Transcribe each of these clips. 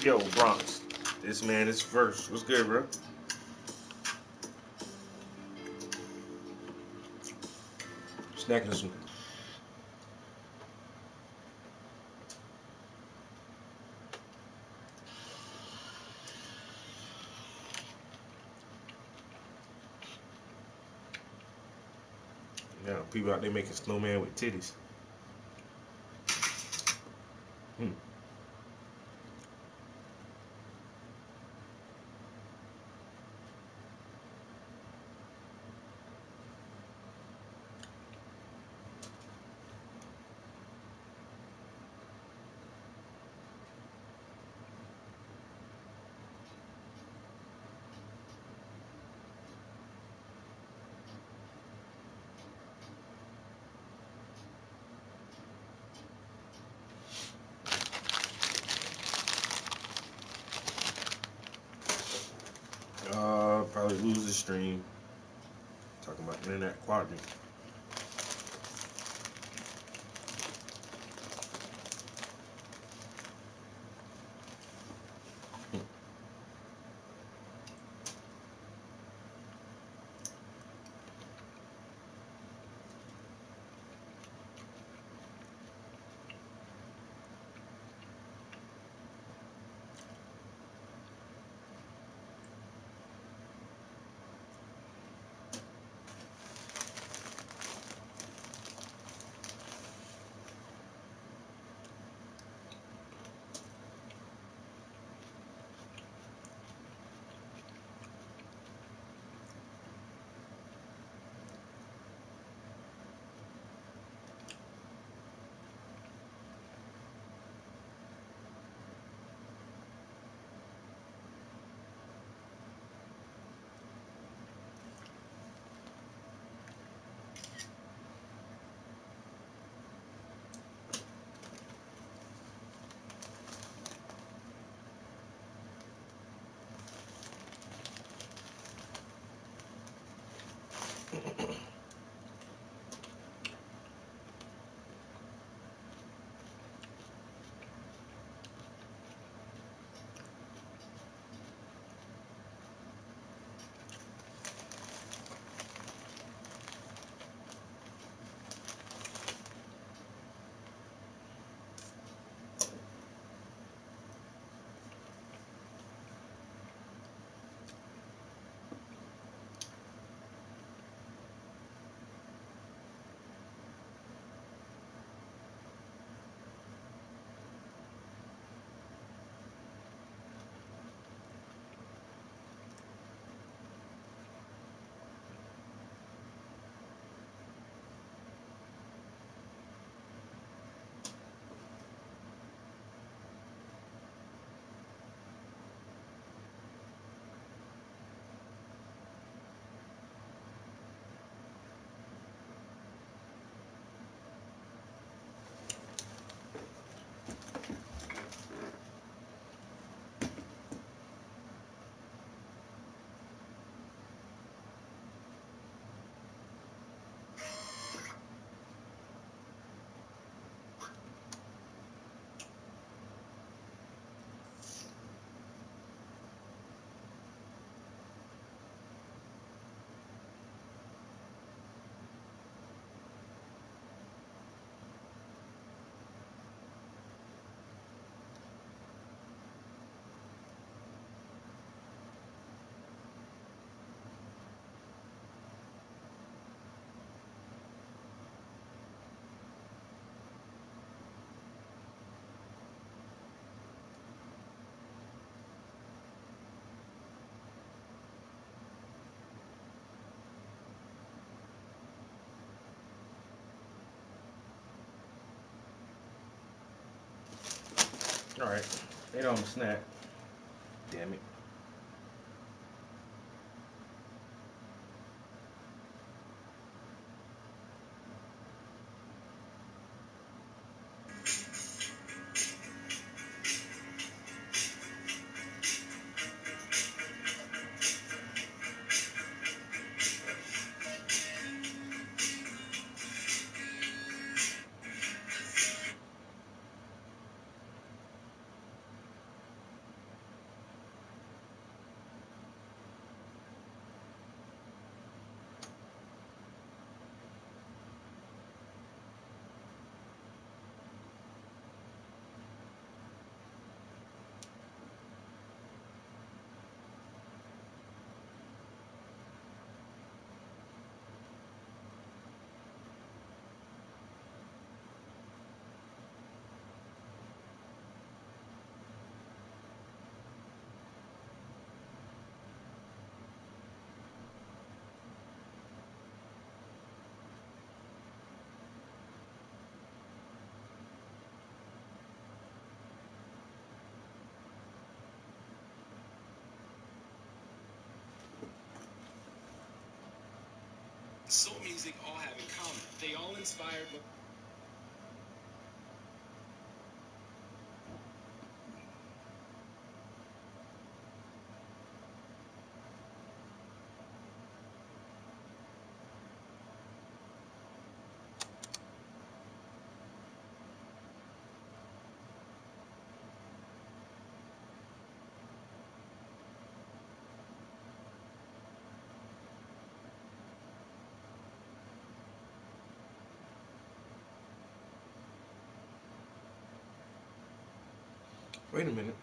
Yo, Bronx. This man, this verse. What's good, bro? Snacking some. Yeah, people out there making snowman with titties. Hmm. Probably lose the stream. Talking about internet quadrant. All right. They don't snap. Damn it. Soul music all have in common. They all inspired. Wait a minute.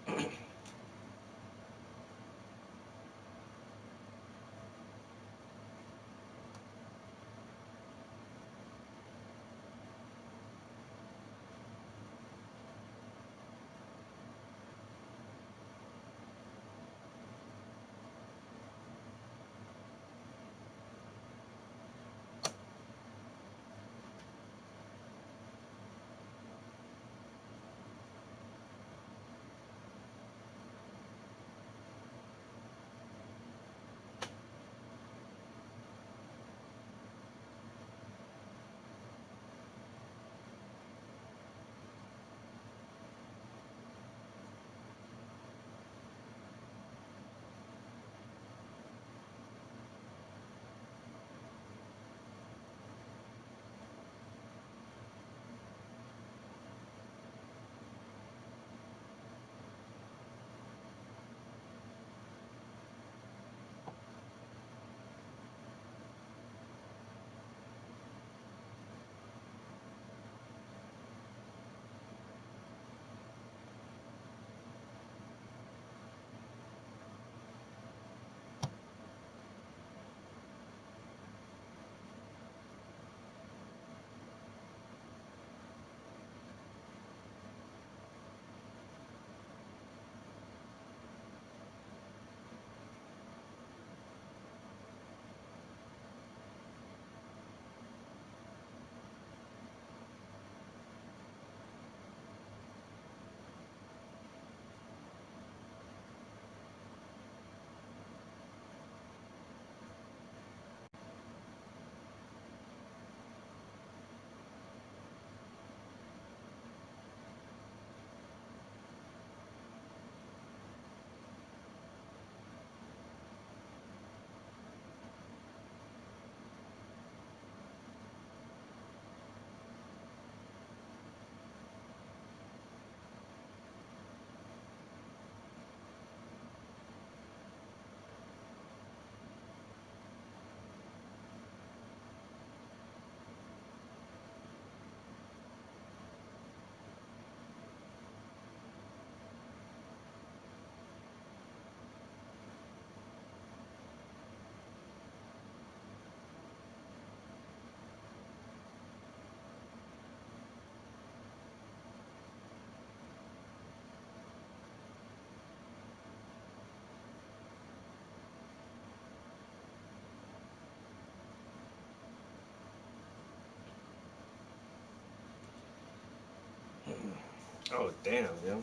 Oh damn, yo.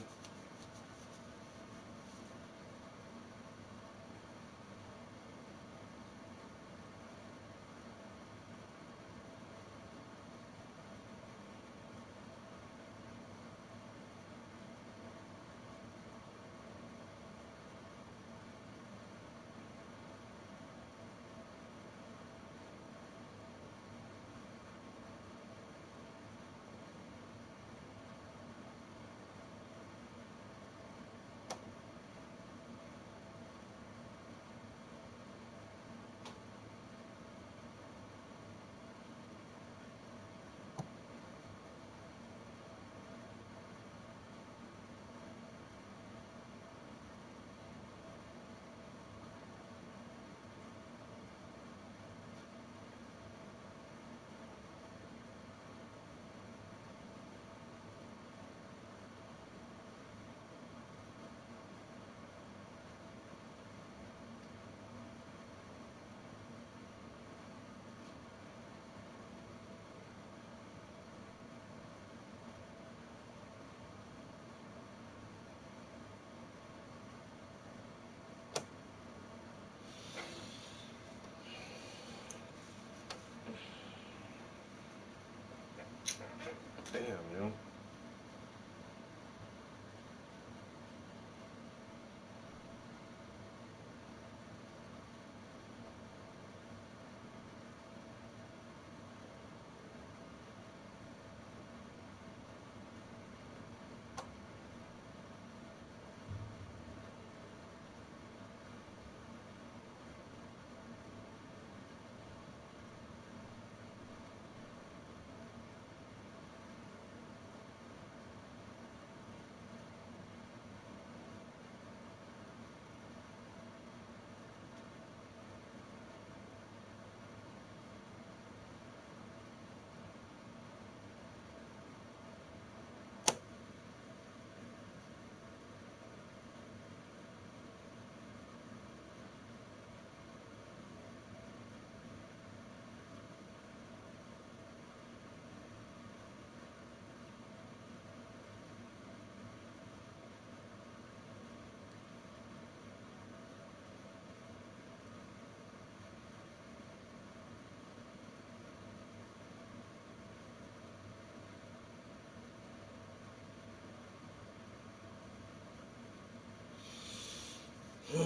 That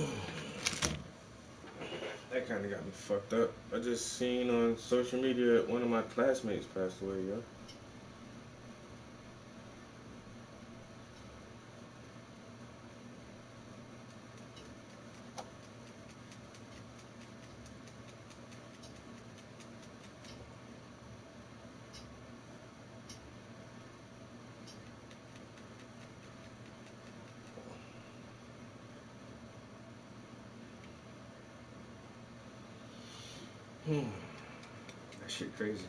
kind of got me fucked up. I just seen on social media one of my classmates passed away, yo. That shit crazy.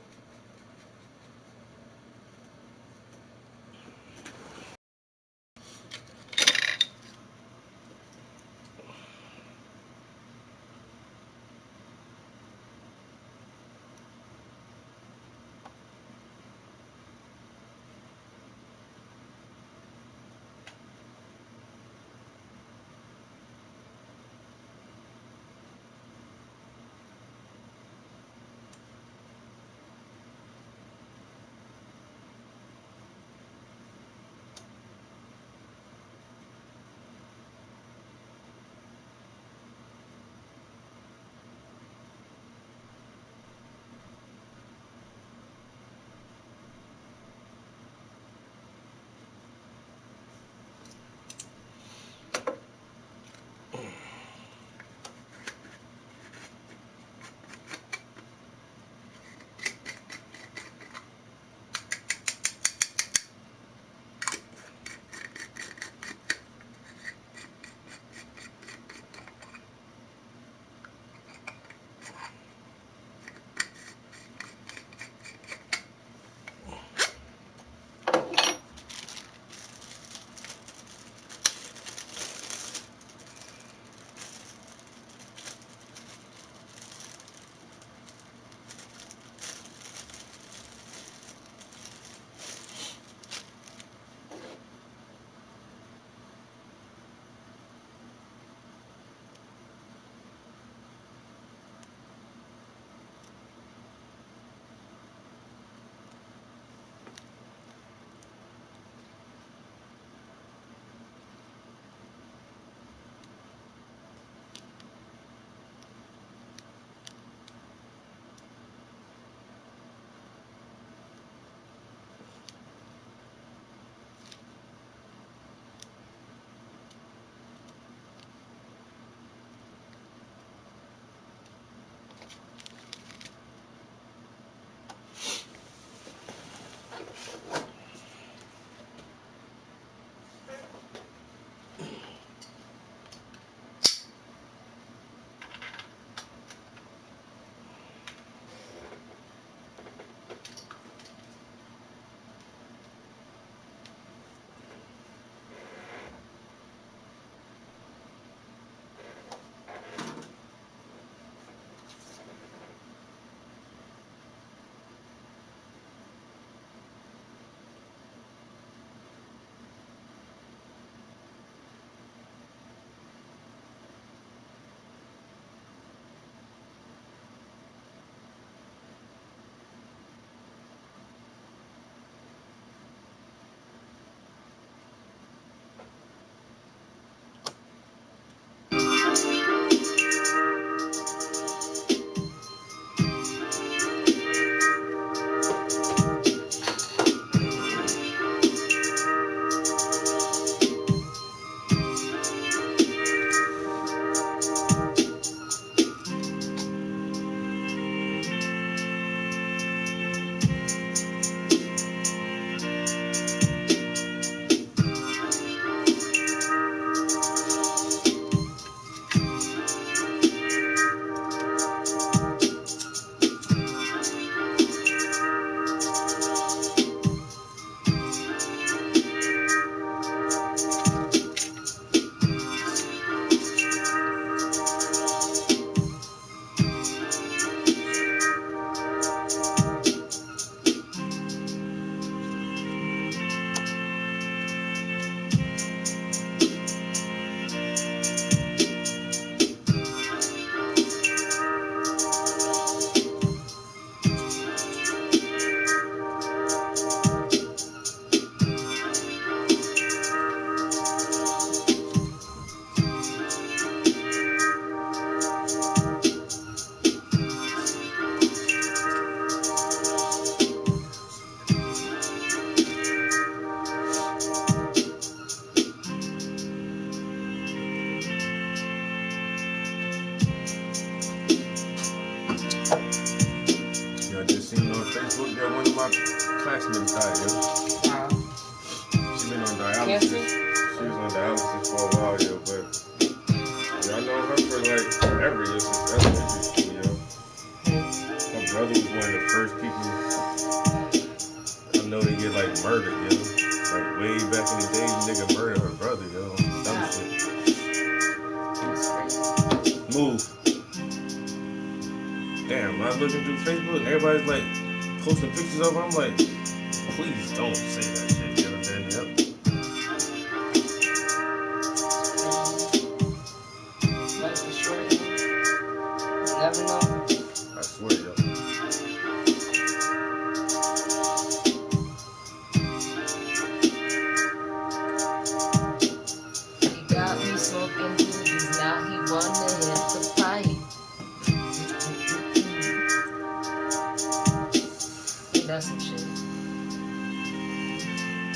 Facebook that one of my classmates died, yo. She been on dialysis. Cancer? She was on dialysis for a while, yo, but I know her for like ever, yo, since elementary school, yo. My brother was one of the first people I know to get like murdered, yo. Like way back in the day, nigga murdered her brother, yo. Dumb shit. Move. Damn, I was looking through Facebook and everybody's like posting pictures of her. I'm like, please don't say that shit, yo. Then, yep. Life is short. You never know. I swear, yo. He got me smoking doobies, now he wanna hit the pipe. That's some shit.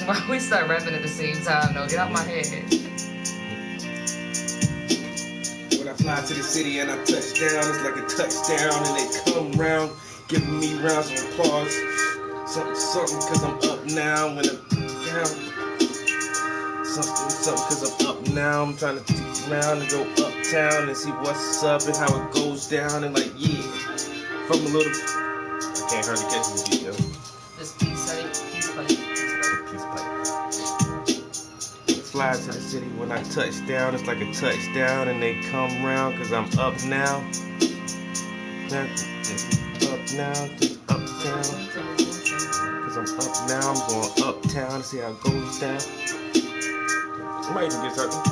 Why we start rapping at the same time though? Get out my head. When I fly to the city and I touch down, it's like a touchdown, and they come round, giving me rounds of applause. Something, something, cause I'm up now. When I'm down, something, something, cause I'm up now. I'm trying to take around and go uptown and see what's up and how it goes down. And like, yeah, from a little, I can't hardly catch this beat, yo. This peace pipe. Peace pipe. Fly to the city when I touch down, it's like a touchdown, and they come round cause I'm up now. Up now, just uptown. Cause I'm up now, I'm going uptown to see how it goes down. I might even get something.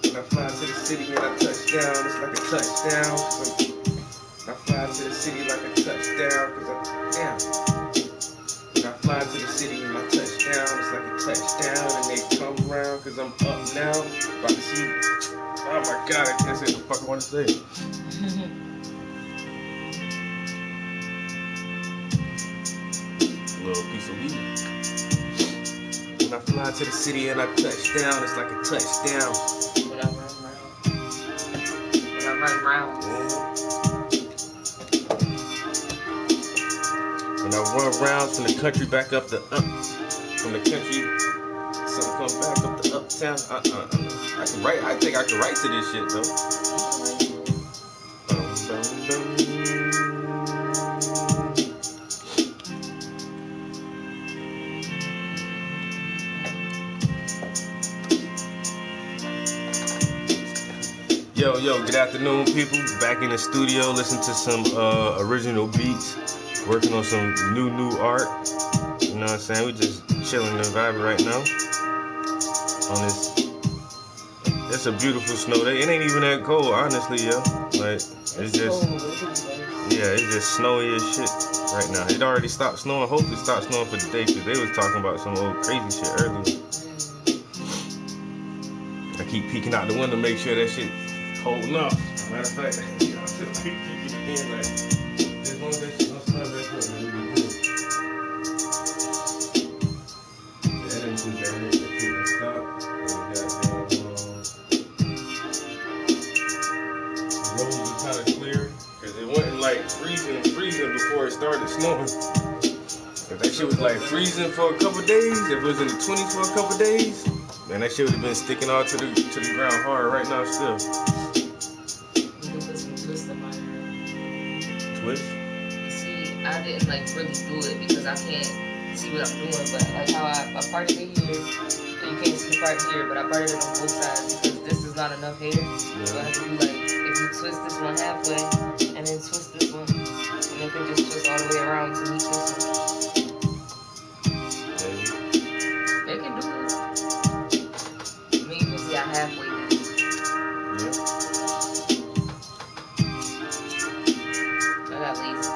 When I fly to the city and I touch down, it's like a touchdown. I fly to the city like a touchdown, cause I'm down. When I fly to the city and I touch down, it's like a touchdown, and they come round, cause I'm up now. About to see, oh my god, I can't say what the fuck I want to say. Little piece of weed. When I fly to the city and I touch down, it's like a touchdown. When I run round. When I run round from the country back up to up, from the country, something come back up to uptown. I can write. I think I can write to this shit though. Yo, good afternoon, people. Back in the studio, listening to some original beats, working on some new art. You know what I'm saying? We just chilling and vibing right now. On this, it's a beautiful snow day. It ain't even that cold, honestly, yo. Like it's just, yeah, it's just snowy as shit right now. It already stopped snowing. Hopefully, it stopped snowing for the day because they was talking about some old crazy shit earlier. I keep peeking out the window, make sure that shit holding up. Matter of fact, you know, just keep peeking in like, as long as that shit don't snap back up, man, we'll be good. Yeah, that ain't too bad. That shit done stopped. The roads are kind of clear, because it wasn't like freezing before it started snowing. If that shit was like freezing for a couple days, if it was in the 20s for a couple days, man, that shit would have been sticking all to the ground hard right now still. Twist? See, I didn't like really do it because I can't see what I'm doing, but like how I parted it here, and you can't see the part here, but I parted it on both sides because this is not enough here. Yeah. So I have to do like, if you twist this one halfway, and then twist this one, and then can just twist all the way around to meet this one. They can do it. I mean, you can see I halfway did it. Yeah. I got lazy.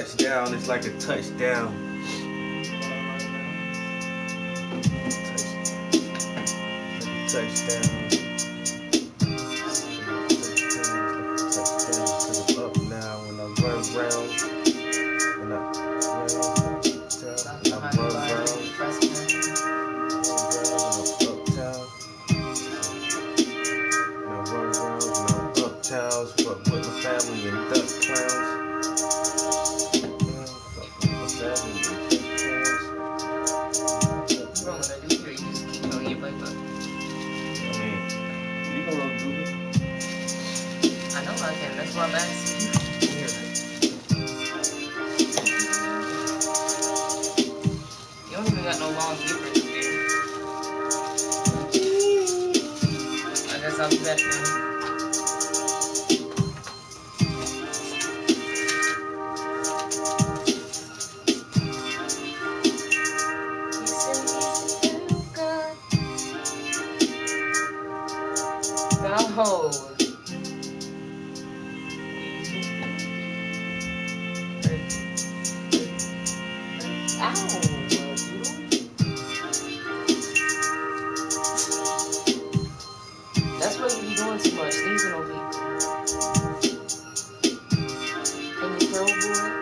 touchdown, it's like a touchdown. Touchdown. Cause I'm up now when I run round. When I run round. Uptowns, fuck with my family and duck clowns. Fuck with my family and duck clowns. Wrong with that dude here, you just keep on your bike up. I mean, you gonna do it. I know I can, that's why I'm asking you. You don't even got no long papers here. I guess I'll be back then. Oh. That's why you be doing too much, sneezing on people. Can you curl, boy?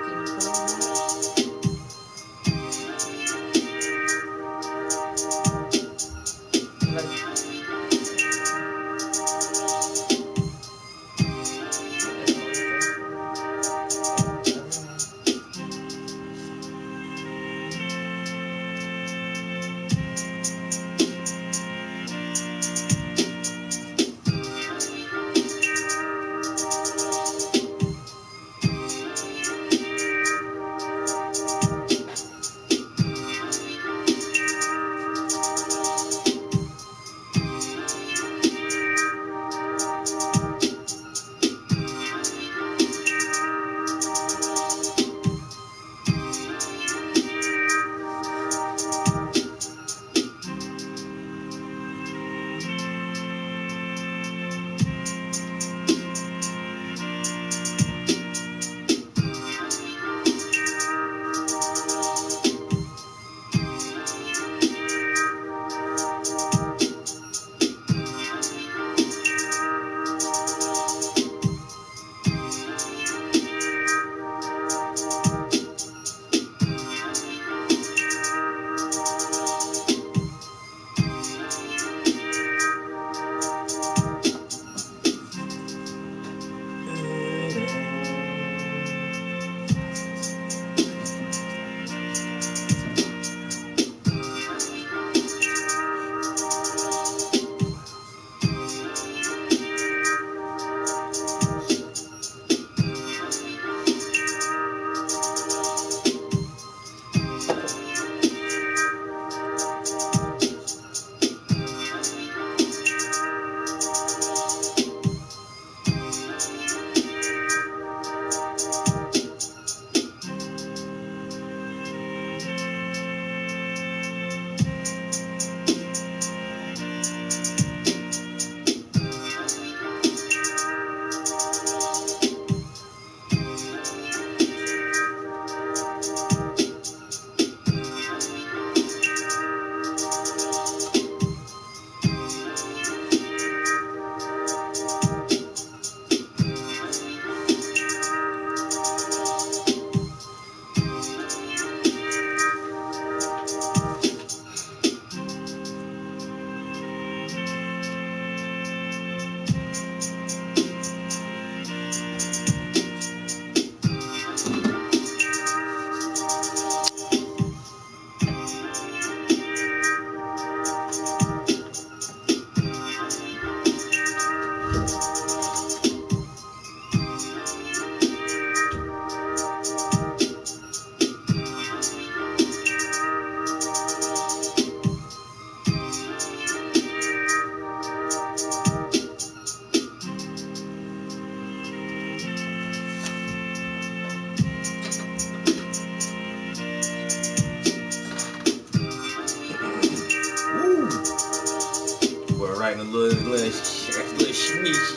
Can you curl, Writing a little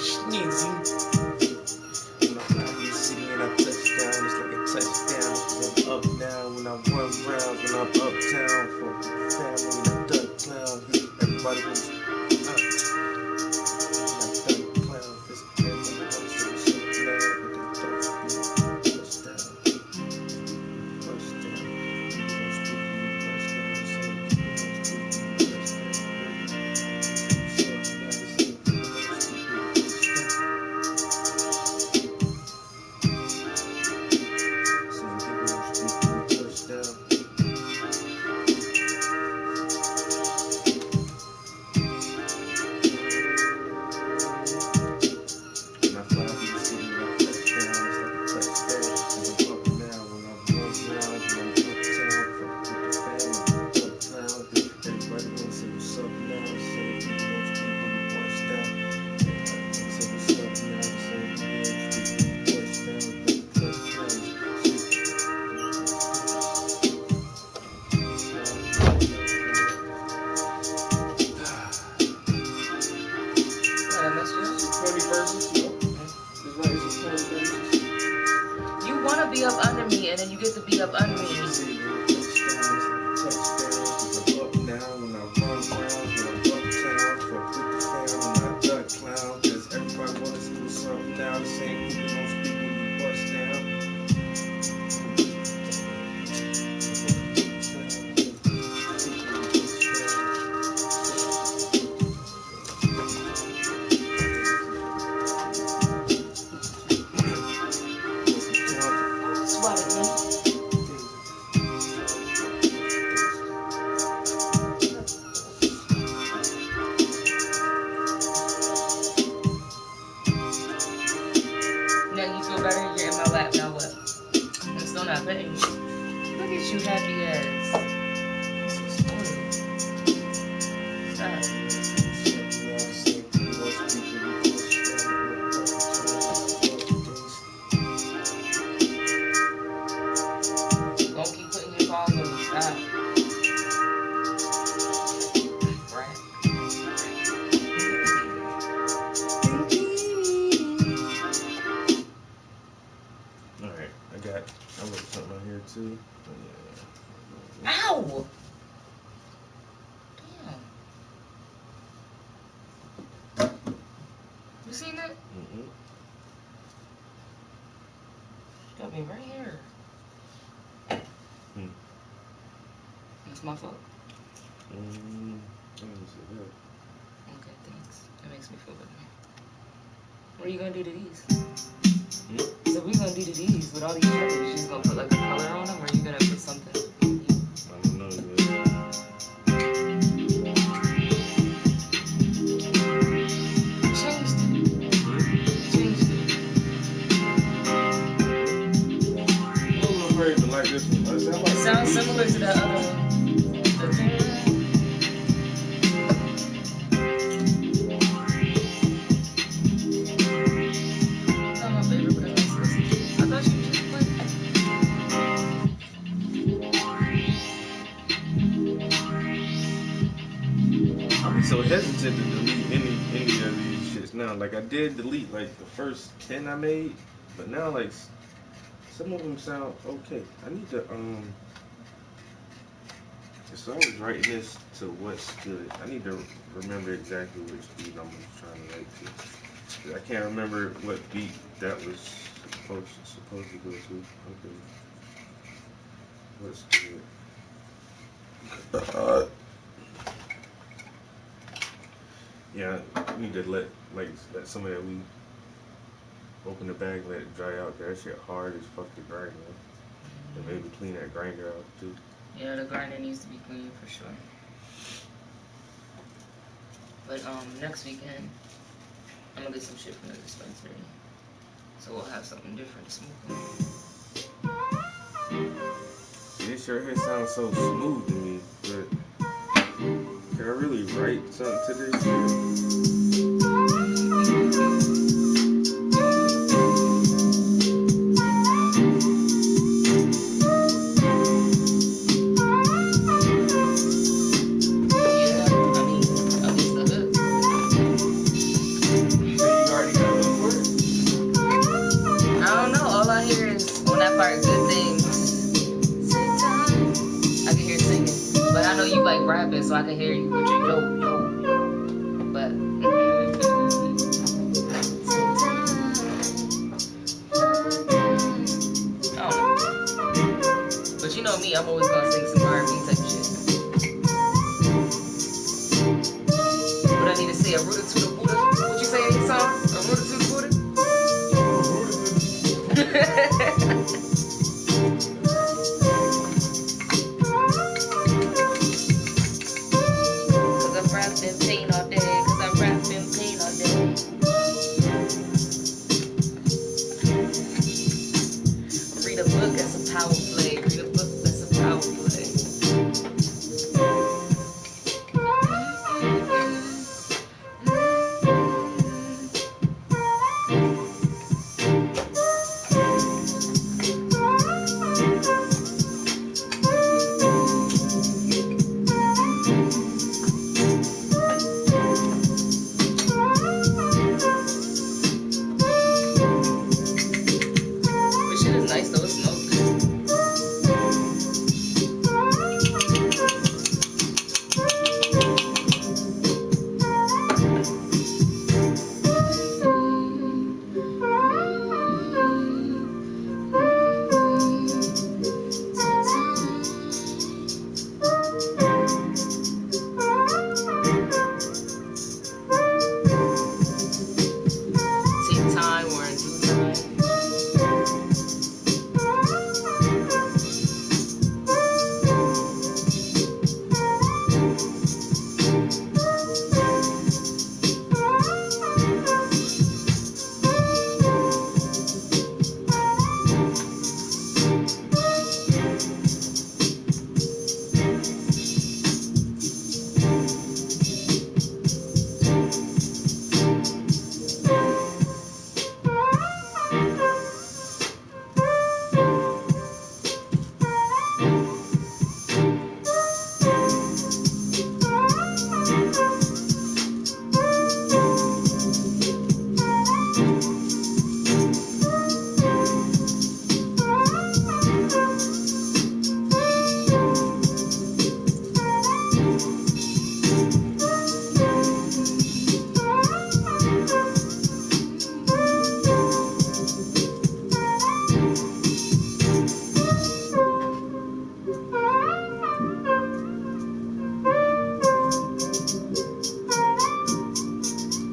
sneezy. When I fly through the city and I touch down, it's like a touchdown. everybody was You want to be up under me, and then you get to be up under me. Look at you, happy ass. Stop. Don't keep putting your paws on me. Stop. Right. Alright, I wrote something on here too. Yeah. Ow! Damn. You seen that? Mm-hmm. Got me right here. It's my fault. I didn't see that. Okay, thanks. That makes me feel better. What are you gonna do to these? So we're gonna do to these with all these colors. You're just gonna put like a color on them, or are you gonna put something? I don't know yet. Changed it. Changed it. I don't know if I even like this one. It sounds similar to the other one. The thing. So hesitant to delete any of these shits now. Like I did delete like the first 10 I made, but now like some of them sound okay. I need to so I was writing this to what's good. I need to remember exactly which beat I'm trying to write to. I can't remember what beat that was supposed to go to. Okay. What's good? Yeah, I need to let some of that weed open the bag, let it dry out. That shit hard as fuck to grind, man. And maybe clean that grinder out too. Yeah, the grinder needs to be clean for sure. But next weekend I'm gonna get some shit from the dispensary, so we'll have something different to smoke on. This sure hair sounds so smooth to me, but can I really write something to this shit? So I can hear you with your yo. me, I'm always gonna sing some R&B type shit. What I need to say, a rooter to the Buddha. What you say in your song? A rooter to the Buddha? Cause I'm wrapped in pain all day. Cause I'm wrapped in pain all day. Read a book, that's a power play. Read a book, that's a power play. This shit is nice though, it smells good. Take time or in due time.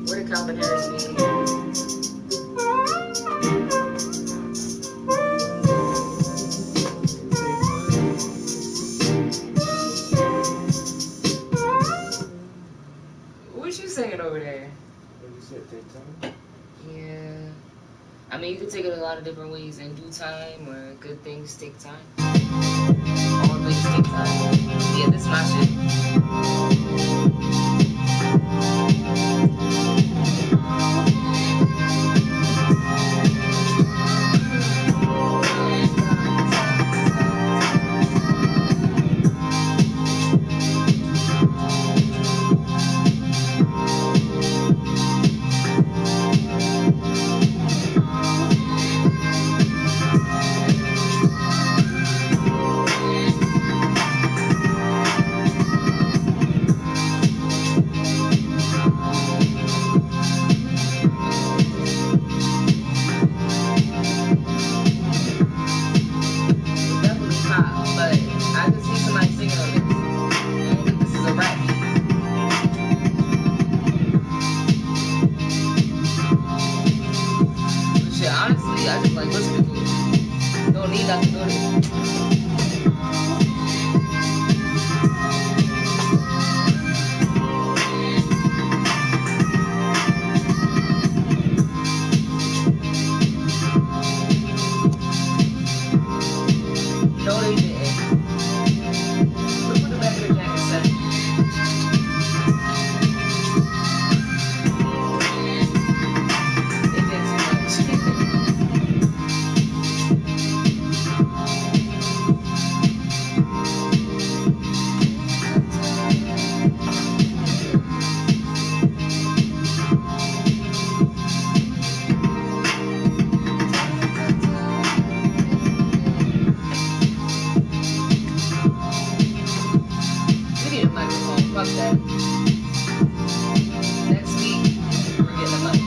Where did Calvin Harris be? What you singing over there? What you said, take time? Yeah. I mean, you can take it a lot of different ways. In due time, or good things take time. All things take time. Yeah, this is my shit. Definitely pop, but I can see somebody singing on this. I don't think this is a rap. But shit, honestly, I just like listening to it. Don't need nothing to do it. No, they didn't. Look what the back of the jacket said. They did too We need a microphone. Fuck that. Next week, we're getting a mic.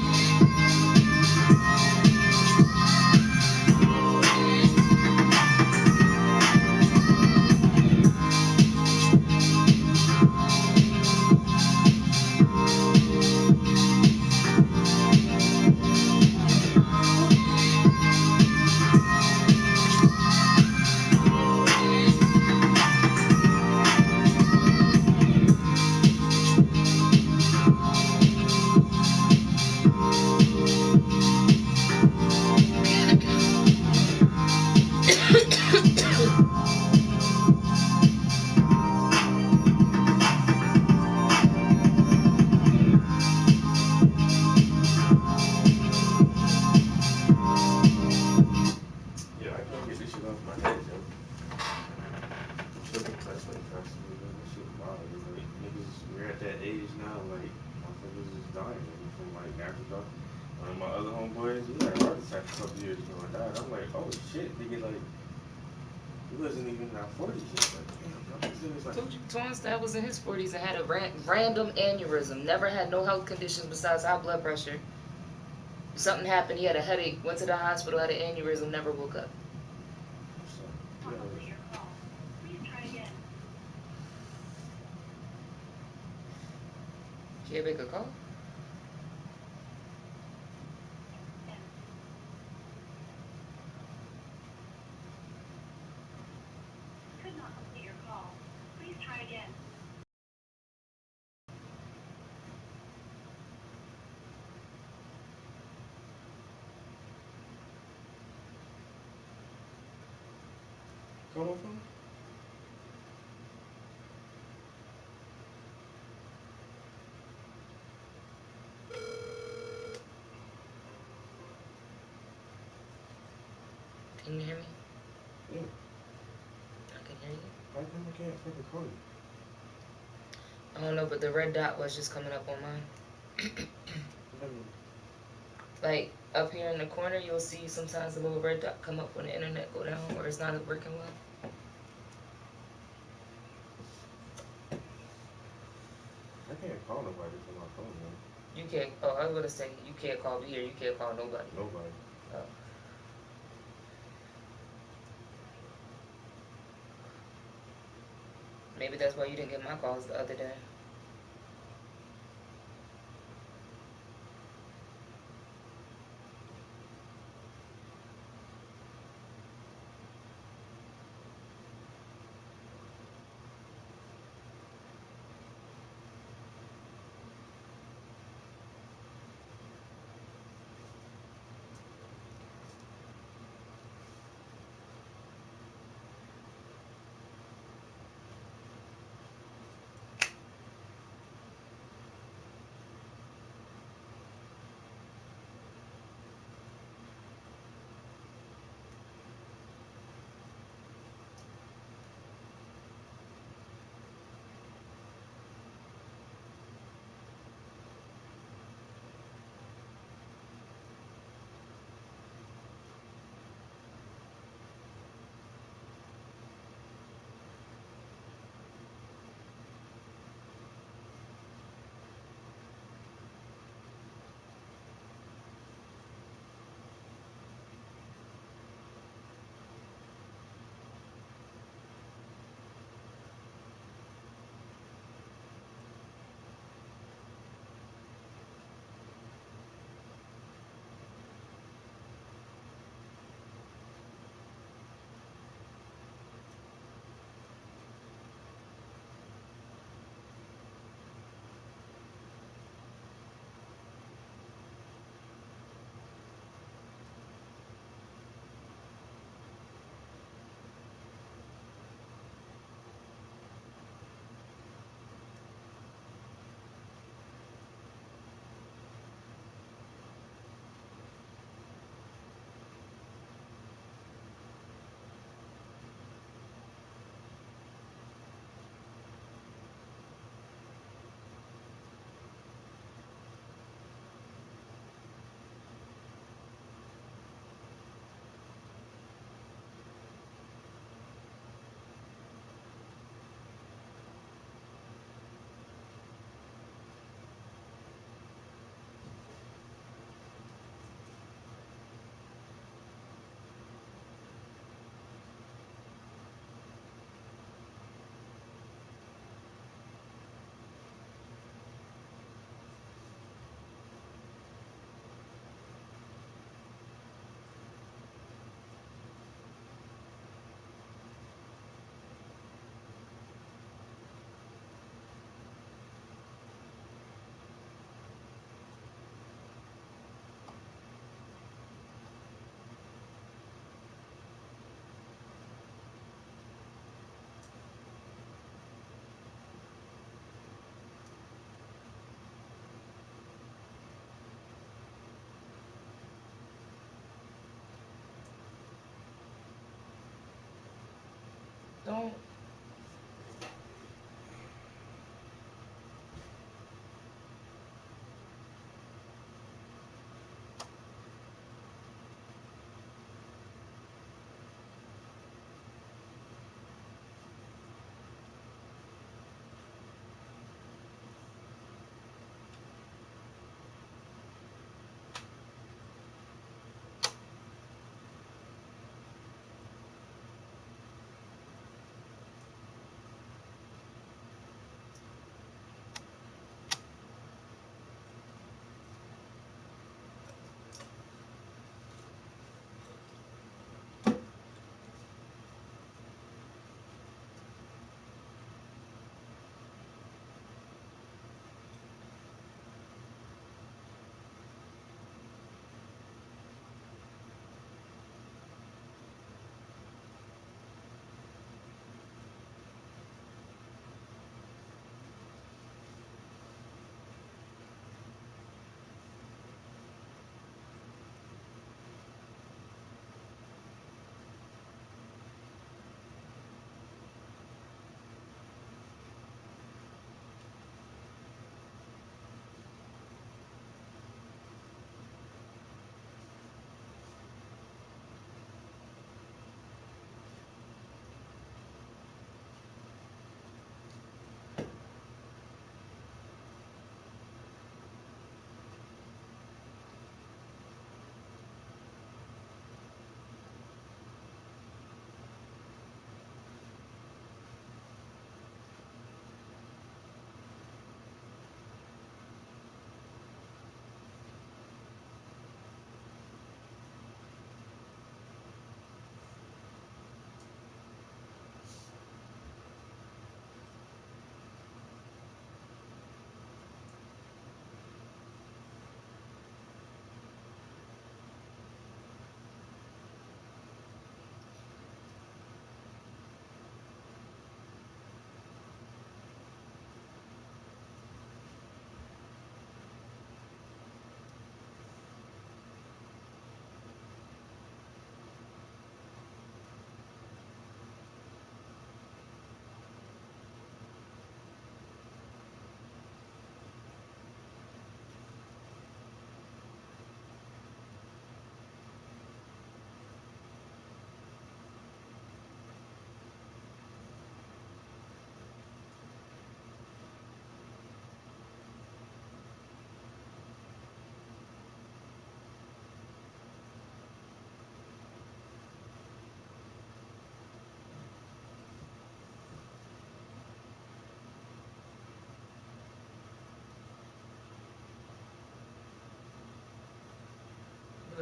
at that age now, like motherfuckers is dying from like natural causes. One of my other homeboys, he had a heart attack a couple years ago and died. I'm like, oh shit, nigga, like he wasn't even in our 40s yet. Like, damn, how much like? Told you, Torrance that was in his 40s and had a random aneurysm. Never had no health conditions besides high blood pressure. Something happened. He had a headache. Went to the hospital. Had an aneurysm. Never woke up. So, yeah. Your call. Please try again. She make a call. Could not complete your call. Please try again. Call my phone? Can you hear me? Yeah. I can hear you. How come I can't fucking call you? I don't know, but the red dot was just coming up on mine. What do you mean? Like up here in the corner, you'll see sometimes the little red dot come up when the internet go down or it's not working well. I can't call nobody from my phone, man. You can't. Oh, I was gonna say you can't call me or you can't call nobody. Nobody. Oh. Maybe that's why you didn't get my calls the other day. Don't.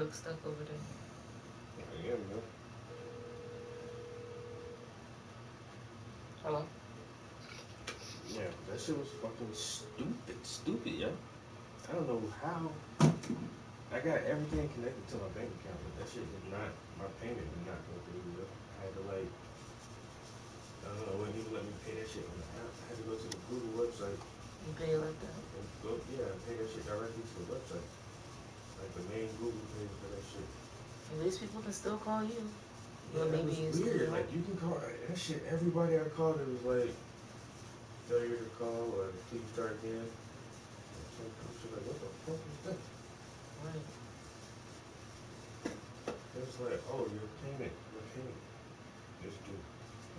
look stuck over there. I am, man. Hello? Yeah, that shit was fucking stupid, yo. I don't know how. I got everything connected to my bank account, but that shit did not, my payment did not go through, yo. I had to like, I don't know, it wouldn't even let me pay that shit on the app. I had to go to the Google website You pay it like that? and go, yeah, and pay that shit directly to the website. Like the main Google page for that shit. At least people can still call you. Yeah, Well, that maybe was it's weird. good. Like you can call that shit. Everybody I called, it was like failure to call or please try again. So I'm just like, what the fuck is that? Right. It was like, oh, your payment is due.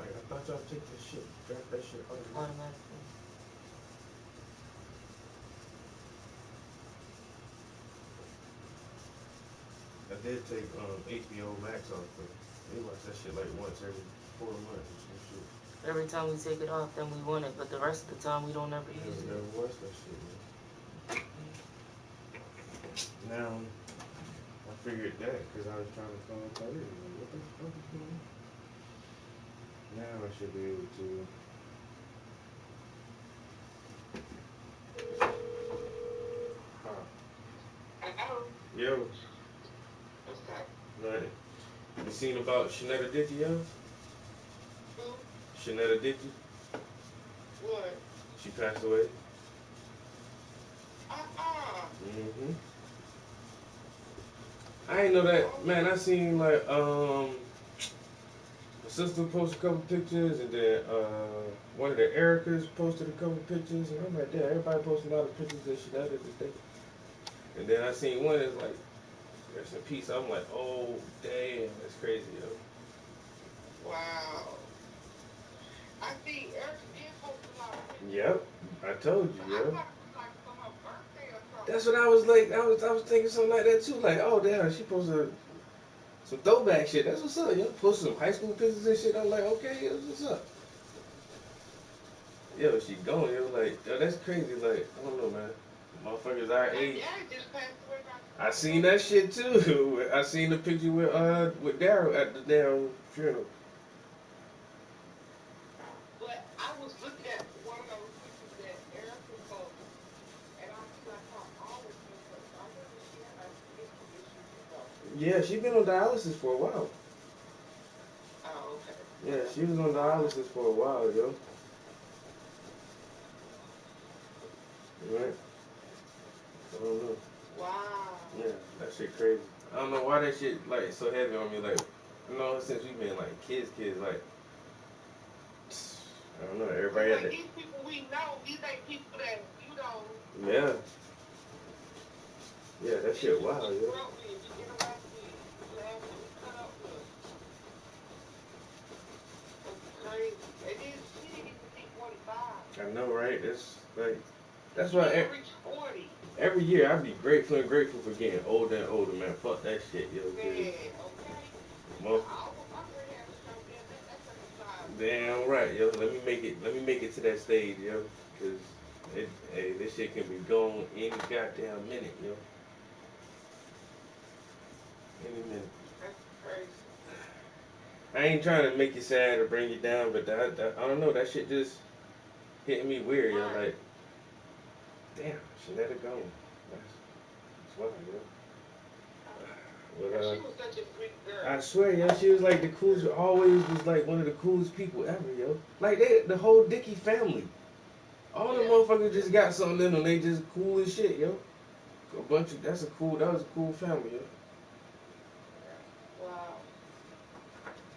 Like I thought y'all take this shit, draft that shit automatically. Automatically. I did take HBO Max off, but they watch that shit like once every 4 months or some shit. Every time we take it off, then we want it, but the rest of the time we don't ever I use it. never watched that shit, man. Now, I figured that because I was trying to call Kylie. Like, what the fuck is going on? Now I should be able to. Hello. Yo, What's that? nothing. You seen about Shanetta Dickey, yo? Who? Shanetta Dickey? What? She passed away. Uh-uh. I ain't know that, man. I seen like my sister posted a couple pictures, and then one of the Ericas posted a couple pictures, and I'm like, damn, everybody posting a lot of pictures of Shanetta today. And then I seen one that's like, rest in peace. I'm like, oh damn, that's crazy, yo. Wow. I see Erica did post a lot of pictures. Yep, I told But you, I yo. thought it was like for her birthday or something. That's what I was like. I was thinking something like that too. Like, oh damn, she posted some throwback shit. That's what's up, yo. Posted some high school pictures and shit. I'm like, okay, that's what's up. Yo, she going, yo. Like, yo, that's crazy. Like, I don't know, man. Motherfuckers our My age. dad just passed away not too I long seen ago. that shit too. I seen the picture with Daryl at the damn funeral. But I was looking at one of those pictures that Erica posted, and I see like her arm was messed up. So I wonder if she had like some mental issues or something. Yeah, she been on dialysis for a while. Oh, okay. Yeah, she was on Wow. dialysis for a while, yo. Right? I don't know. Wow. Yeah, that shit crazy. I don't know why that shit like so heavy on me. Like, you know, since we've been like kids, like, I don't know. Everybody It's had like that. these people we know, these ain't people that, Yeah, yeah, that it's shit people wild, we yo. grew up with, we interact with, we laugh with, we cut up with. That's crazy. And then she didn't even hit 45. I know, right? That's like, that's She why didn't reach 40. every year I be grateful and grateful for getting older and older, man. Fuck that shit, yo. Man, okay? Most I don't want my gray hair to show damn that exercise is damn crazy. right, yo. Let me make it. Let me make it to that stage, yo. Cause hey, this shit can be gone any goddamn minute, yo. Any minute. That's crazy. I ain't trying to make you sad or bring you down, but I don't know. That shit just hitting me weird, yo. Right. Like, damn, she let it go. That's wild, yo. And But she was such a sweet I girl. swear, yo, she was like the coolest. Always was like one of the coolest people ever, yo. Like the whole Dickey family. All the Yeah. motherfuckers just got something in them. They just cool as shit, yo. A bunch of that was a cool family, yo. Yeah. Wow.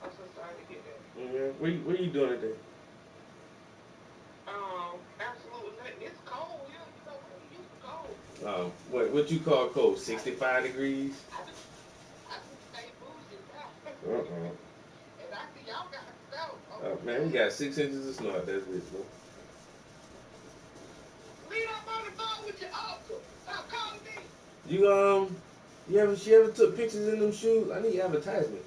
I'm so sorry to hear that. Yeah. What you doing today? Absolutely nothing. It's cold here. You know, we ain't used to cold. What you call cold? I just, 65 degrees. I just, I just stay bougie now. Uh-uh. And I see y'all got snow. Oh, Man, we man. got 6 inches of snow out there, bitch, bro. Lean up on the phone with your uncle. Stop calling me. You she ever took pictures in them shoes? I need advertisement.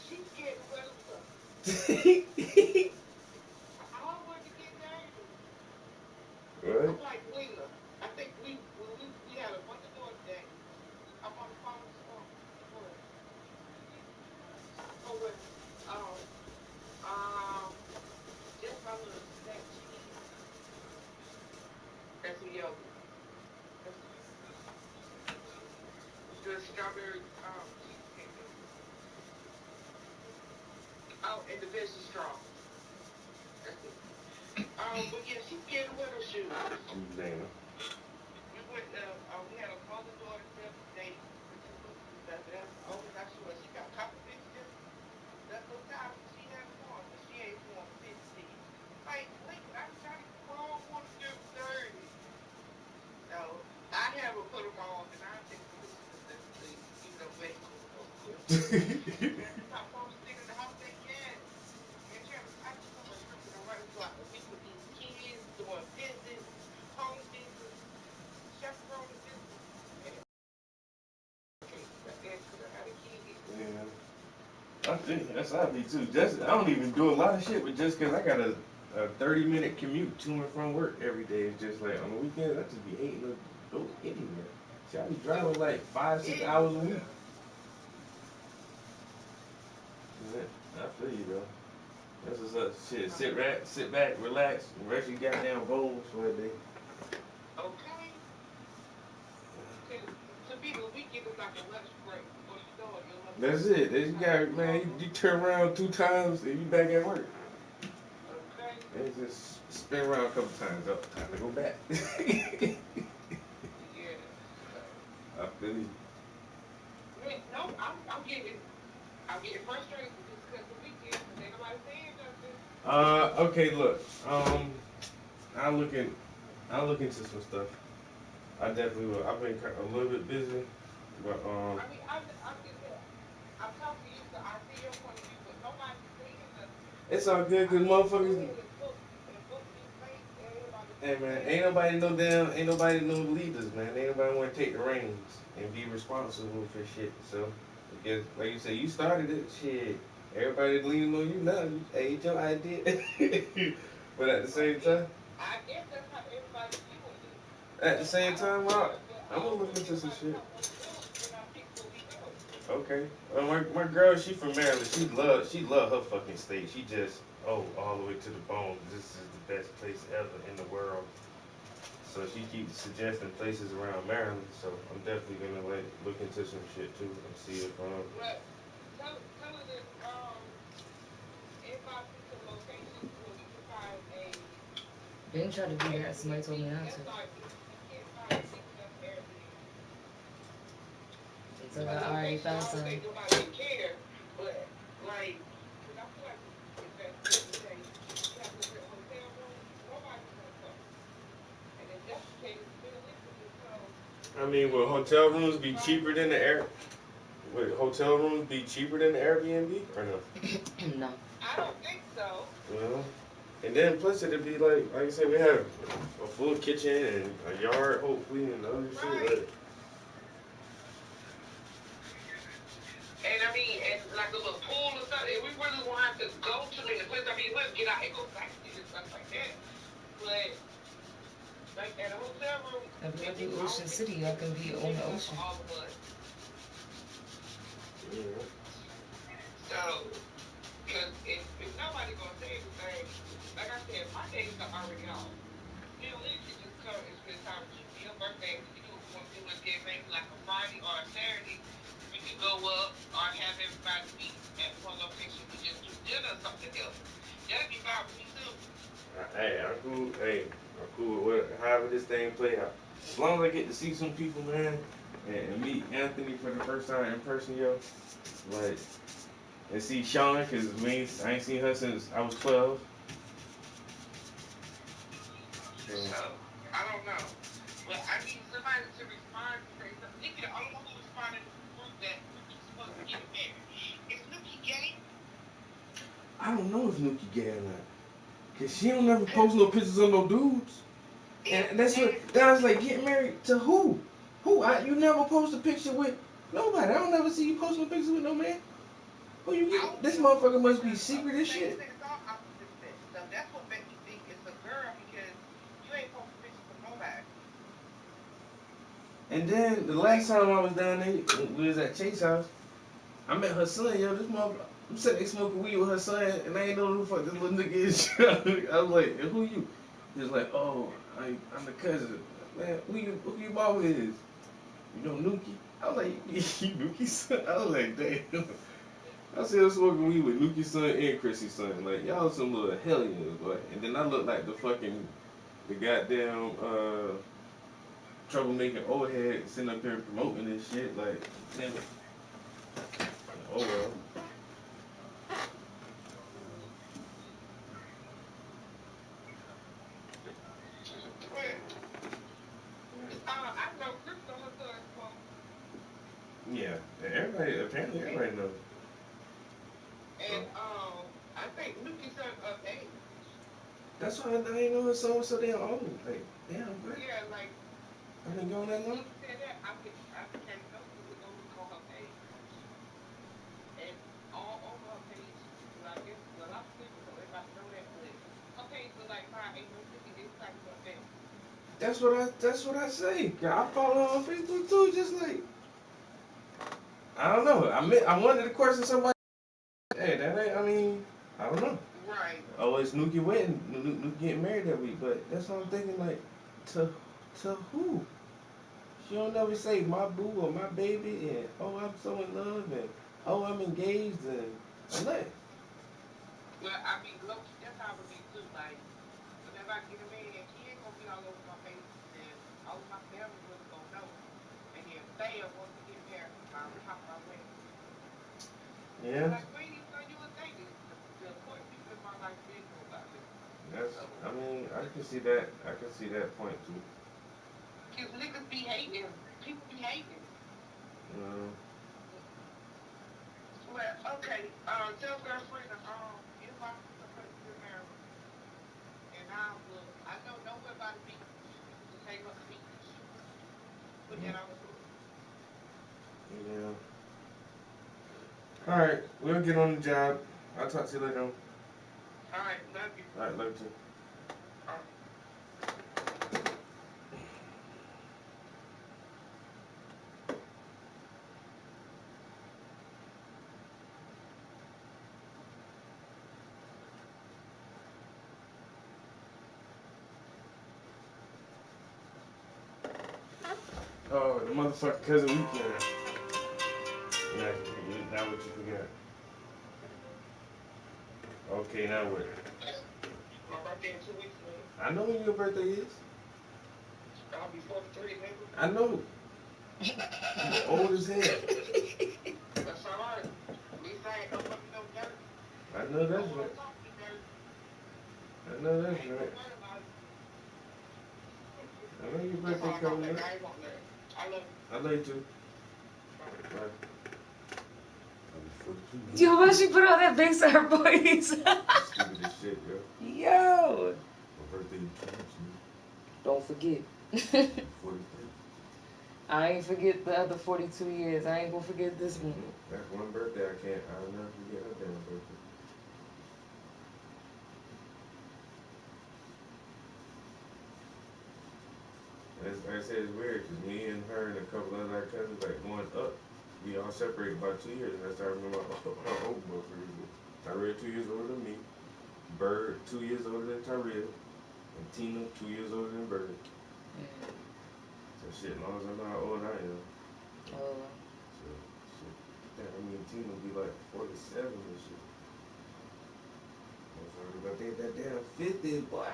She's scared to wear them stuff. I don't want to get dangerous. Right? I'm like Lena. I think we when we had a bunch of DoorDash. yogurt. The strawberry cheesecake yogurt. Oh, and the veggie straw. That's it. But yeah, she scared to wear those shoes. Damn. We had a mother-daughter date for 2 weeks and stuff, and that's the only time she went. She got a couple pictures, that's those times when she had them on, but she ain't worn them since then. Like, Lincoln, I'm trying to grow, I want to get dirty. So, I have her put them on, and I take some pictures and stuff to give them back to her. Man, the top phone sticker in the house, say yes. Man, Travis, I do so much tripping around throughout the week with these kids, doing visits, home visits, chaperone visits. Man, okay, goddamn, because I got a kid. Yeah. I think that's how I be too. Just I don't even do a lot of shit, but just cause I got a 30-minute commute to and from work every day, it's just like on the weekends I just be hating to go anywhere. See, I be driving like 5-6 hours a week. Yeah, I feel you though. That's what's up. Shit, sit back, relax, and rest your goddamn bones for a day. Okay. To me, the weekend is like a lunch break. Before you know it, your lunch That's break. it. You got man, you turn around 2 times and you back at work. Okay. And just spin around a couple times. Oh, time to go back. Yeah. So, I feel you. I mean, no, I'm getting frustrated because the weekend, because ain't nobody saying nothing. Okay, look. I look in, I look into some stuff. I definitely will. I've been a little bit busy, but I mean, I'm just saying, I'm talking to you, so I see your point of view, but nobody's saying nothing. it's all good I because mean, go motherfuckers. ahead and book these plates. Ain't nobody Hey saying man, nothing. ain't nobody no leaders, man. Ain't nobody want to take the reins and be responsible for shit. So, because like you said, you started it, shit. Everybody leaning on you now. Hey, it's your idea. But at the same time, I guess that's how everybody's viewing it. at the But same I don't time, care. But I'm I gonna don't look want into some everybody to shit. talk no junk when I pick where we go. Okay. My girl, she from Maryland. She love her fucking state. She just all the way to the bone. This is the best place ever in the world. So she keeps suggesting places around Maryland. So I'm definitely gonna like look into some shit too and see if But tell her that inbox me some locations where we can find a Been trying to do that. Somebody told me Airbnb. not to. That's all. We can't find a cheap enough Airbnb. They told me Because I already location, found I don't some. think nobody would care. But like, because I feel like we need to invest in the day. If we have to rent hotel rooms, nobody's gonna come. And if that's the case, me and Lisa just come. I mean, We will go hotel we rooms go be find cheaper us. than the air? Would hotel rooms be cheaper than the Airbnb or no? No. I don't think so. Well, and then plus it'd be like I said, we have a full kitchen and a yard, hopefully, and other shit. Right. And I mean, and like a little pool or something. If we really want to go to the place, I mean, we'll get out and go sightseeing and stuff like that. But like at a hotel room, If we I go through don't Ocean think City, I can be it's on big the enough for ocean. all of us. Yeah. So, because if nobody gonna say anything, like I said, my days are already off. Me and Lynn can just come and spend time with you for your birthday. We can do what we want to do again, maybe like a Friday or a Saturday. We can go up or have everybody meet at one location. We just do dinner or something together. That'd be fine with me too. Hey, I'm cool. Hey, I'm cool with however this thing play out. As long as I get to see some people, man, and meet Anthony for the first time in person, yo, like, and see Sean, cause I ain't seen her since I was 12. So, So, I don't know. But I need somebody to respond to say something. Nikki, the only one who responded in the group that Nuki's supposed to get married. Is Nuki gay? I don't know if Nuki gay or not, cause she don't never Cause post no pictures of no dudes. And that's what that was like. Get married to who? Who? You never post a picture with nobody. I don't never see you posting a picture with no man. Who you I get? don't This see her motherfucker posting must be pictures of secret the as same shit. sex or opposite sex. So that's what made me think it's a girl because you ain't posting pictures of nobody. And then the last Like, time I was down there, we was at Chase house. I met her son. Yo, this motherfucker. I'm sitting there smoking weed with her son, and I ain't know who the fuck this little nigga is. I was like, who you? He was like, oh, I'm the cousin. Man, who your mama is? You know Nuki? I was like, you Nuki's son? I was like, damn. I see her smoking weed with Nuki's son and Chrissy's son. Like, y'all some little hellions, boy. And then I look like the goddamn, troublemaking old head sitting up here promoting this shit. Like, damn it. Oh well. But, I know Chris know her son smoke. Yeah. Apparently everybody knows. And, So, I think Nuki's son of age. that's why I didn't know her son was so damn old. Like, damn, bro. Yeah, like, I've been going that when long? you said that, I became nosy to go look on her page. And all over her page, well, I guess, well, I'm single, so everybody know that, but her page look like mine. Ain't no nigga exactly like that. That's what I say. Yeah, I follow her on Facebook too, just like I don't know. I wanted to question somebody. Hey, that ain't. I mean, I don't know. Right. Oh, it's Nuki wedding. Nuki getting married that week, but that's what I'm thinking. Like, to to who? She don't never say my boo or my baby, and oh I'm so in love, and oh I'm engaged, and nothing. Well, I mean, Loki, that's how it would be too. Like, whenever I get a man, he ain't gonna be all over my page, and all of my family really gonna know. And then, bam, once we get married, I'm talking about wedding. They be Yeah, like, we ain't even know you was dating. The important people in my life didn't know about it. that's. So, I mean, I can see that. I can see that point too. cause niggas be hating. People be hating. Um, Well, okay. Tell girlfriend to inbox me some place to get married, and I know nowhere by the beach. We can just hang up the beach. Put that on the book. yeah. All right, we'll get on the job. I'll talk to you later on. All right, love you. All right, love you. All right. Oh, the motherfucking cousin weekend. Now, now what you forgot? Okay, now what? My birthday in 2 weeks, man. I know when your birthday is. I'll be 43, nigga. I know. You old as hell. That's all right. At least I ain't gonna put me no dirt. I know I don't that's wanna right. talk to dirt. I know I that's ain't gonna right. worry about it. I know your That's all birthday I got, coming nigga. up. I ain't want nothing. I love you. I love you too. Bye. Bye. Yo, why she put all that bass on her voice? Stupid as shit, yo. Yo. My birthday in 2 weeks, Don't forget. man. 43. I ain't forget the other 42 years. I ain't gonna forget this one. That's one birthday I'll never forget her damn birthday. Like I said, it's weird because me and her and a couple other our cousins, like going up, we all separated by 2 years. And that's how I remember our old motherfuckers. Tyrell 2 years older than me. Bird 2 years older than Tyrell. And Tina 2 years older than Bird. So shit, as long as I know how old I am. Oh. So shit. Damn, I mean Tina will be like 47 and shit. Motherfucker about to hit that damn 50, boy.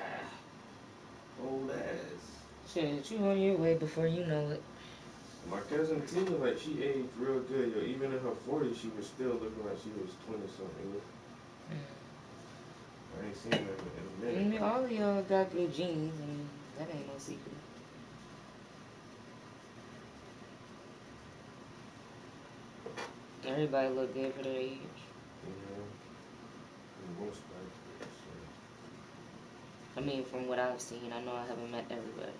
Old ass. Shit, you on your way before you know it. My cousin Tina, like, she aged real good, yo. Even in her 40s, she was still looking like she was 20 something. Yo. I ain't seen her in a I minute. mean, all of y'all got good genes, and that ain't no secret. Everybody look good for their age. You know, for the most part. So, I mean, from what I've seen, I know I haven't met everybody.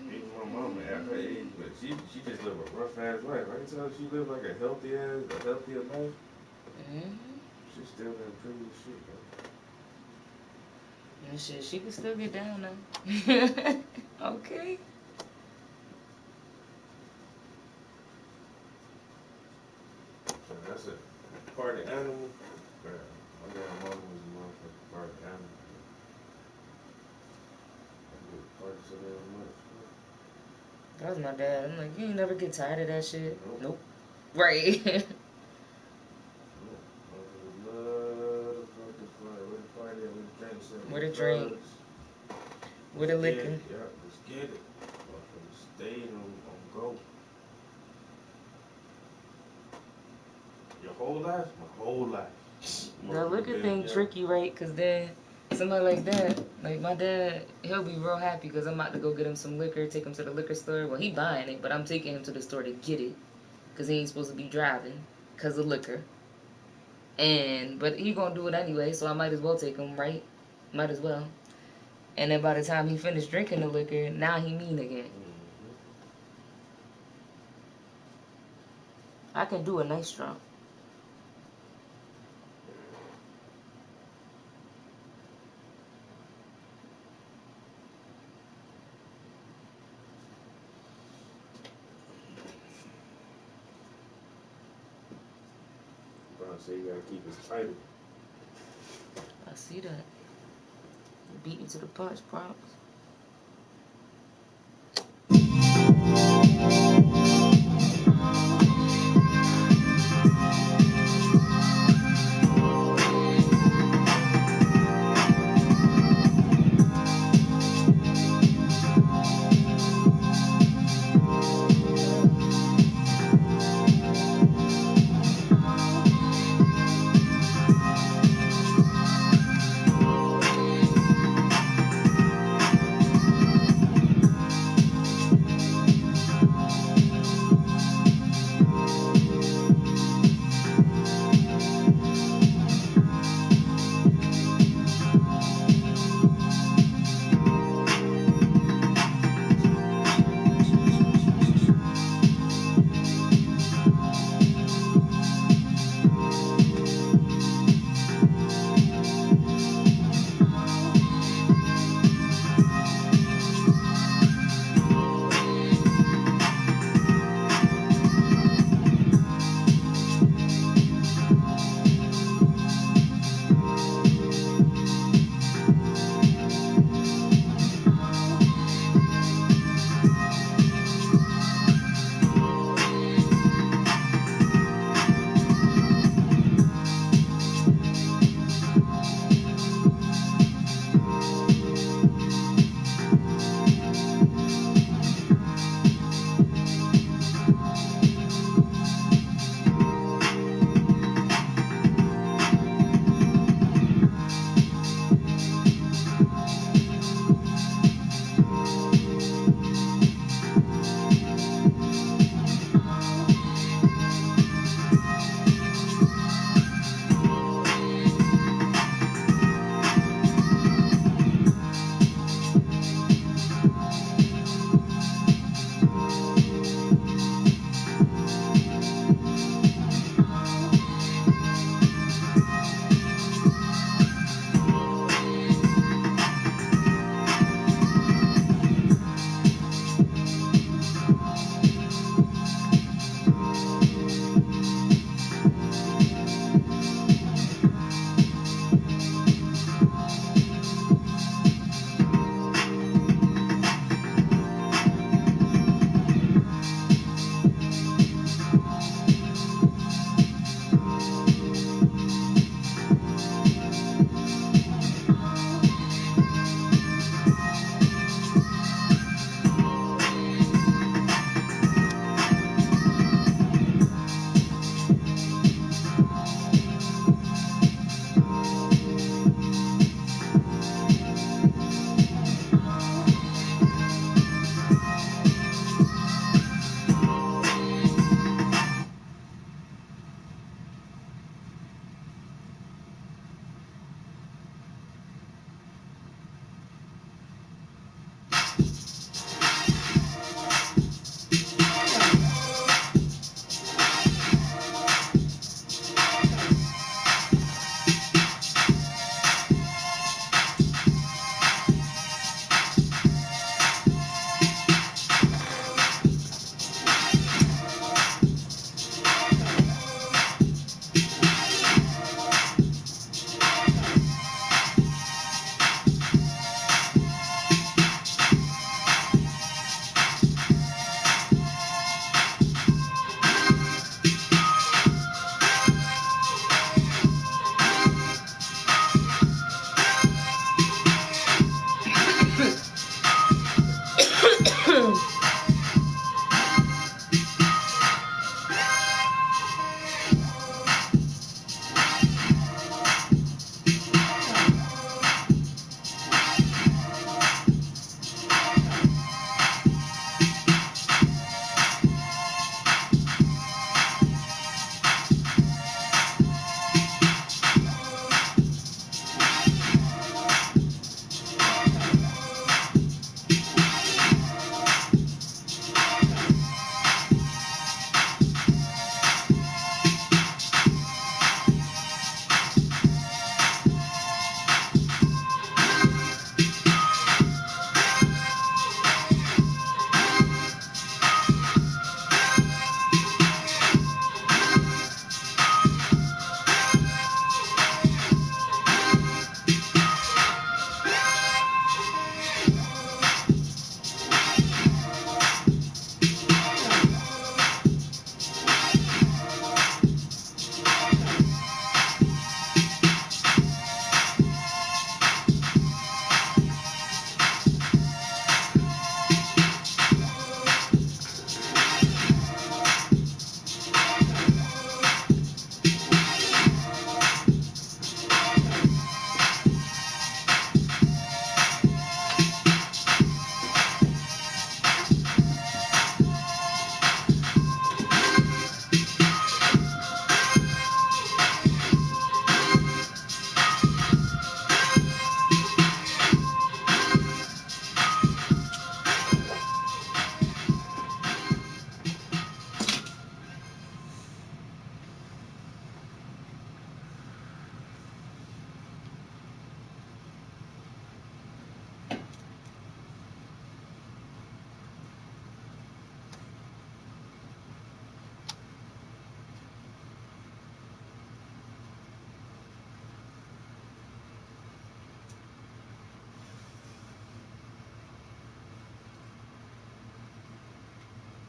even my mama at her age, but she just live a rough ass life. I can tell she lived like a healthier life. Mm-hmm. She's still in pretty as shit, though. And shit, she can still get down now. Okay. So that's a party animal. Man, my damn mama was a motherfucker. Part animal. Party so damn much. That was my dad. I'm like, you ain't never get tired of that shit. Nope. Nope. Right. Where the drink? Where the liquor? Yeah, let's get it. Motherfuckers stay on go. Your whole life? My whole life. The liquor thing tricky, right? Because then somebody like that, like my dad, he'll be real happy because I'm about to go get him some liquor, take him to the liquor store. Well, he buying it, but I'm taking him to the store to get it because he ain't supposed to be driving because of liquor. But he gonna do it anyway, so I might as well take him, right? Might as well. And then by the time he finished drinking the liquor, now he mean again. I can do a nice drunk. Brown say you gotta keep his title. I see that. Beat you to the punch, props.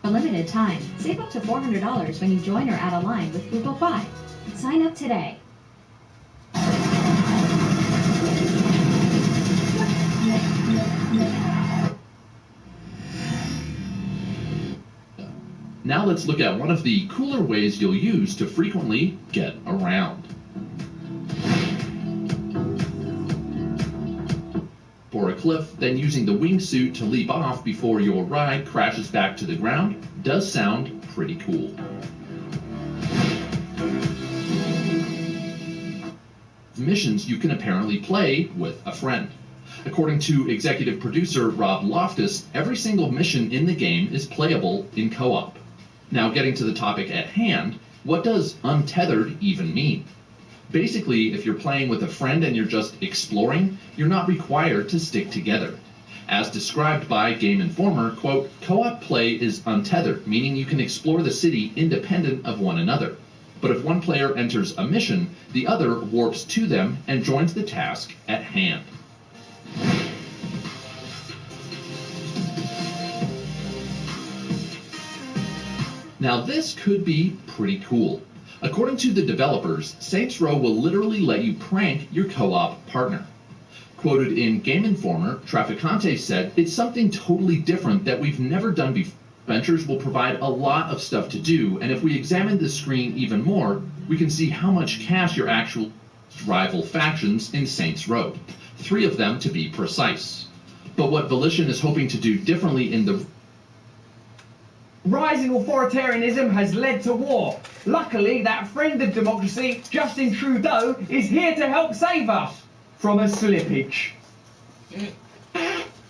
For a limited time, save up to $400 when you join or add a line with Google Fi. Sign up today. Now let's look at one of the cooler ways you'll use to frequently get around. For a cliff, then using the wingsuit to leap off before your ride crashes back to the ground does sound pretty cool. Missions you can apparently play with a friend. According to executive producer Rob Loftus, every single mission in the game is playable in co-op. Now getting to the topic at hand, what does untethered even mean? Basically, if you're playing with a friend and you're just exploring, you're not required to stick together. As described by Game Informer, quote, co-op play is untethered, meaning you can explore the city independent of one another. But if one player enters a mission, the other warps to them and joins the task at hand. Now this could be pretty cool. According to the developers, Saints Row will literally let you prank your co-op partner. Quoted in Game Informer, Traficante said, "It's something totally different that we've never done before. Adventures will provide a lot of stuff to do, and if we examine the screen even more, we can see how much cash your actual rival factions in Saints Row. 3 of them to be precise. But what Volition is hoping to do differently in the rising authoritarianism has led to war. Luckily, that friend of democracy, Justin Trudeau, is here to help save us from a slippage."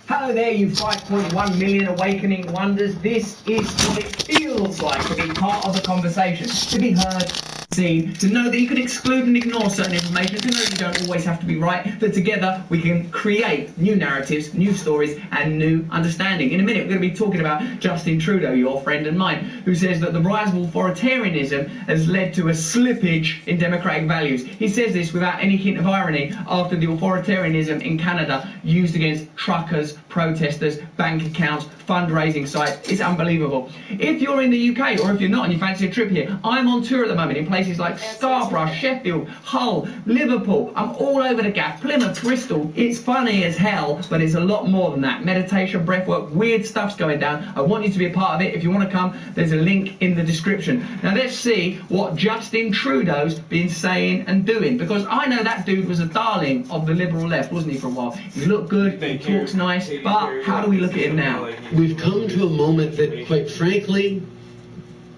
Hello there, you 5.1 million awakening wonders. This is what it feels like to be part of the conversation, to be heard, seen, to know that you can exclude and ignore certain information, to know you don't always have to be right, that together we can create new narratives, new stories, and new understanding. In a minute, we're going to be talking about Justin Trudeau, your friend and mine, who says that the rise of authoritarianism has led to a slippage in democratic values. He says this without any hint of irony after the authoritarianism in Canada used against truckers, protesters, bank accounts, fundraising sites. It's unbelievable. If you're in the UK, or if you're not and you fancy a trip here, I'm on tour at the moment in places like Scarborough, Sheffield, Hull, Liverpool. I'm all over the gap. Plymouth, Bristol. It's funny as hell, but it's a lot more than that. Meditation, breathwork, weird stuff's going down. I want you to be a part of it. If you want to come, there's a link in the description. Now let's see what Justin Trudeau's been saying and doing, because I know that dude was a darling of the liberal left, wasn't he, for a while? He looked good, he talks nice, but how do we look at him now? We've come to a moment that, quite frankly,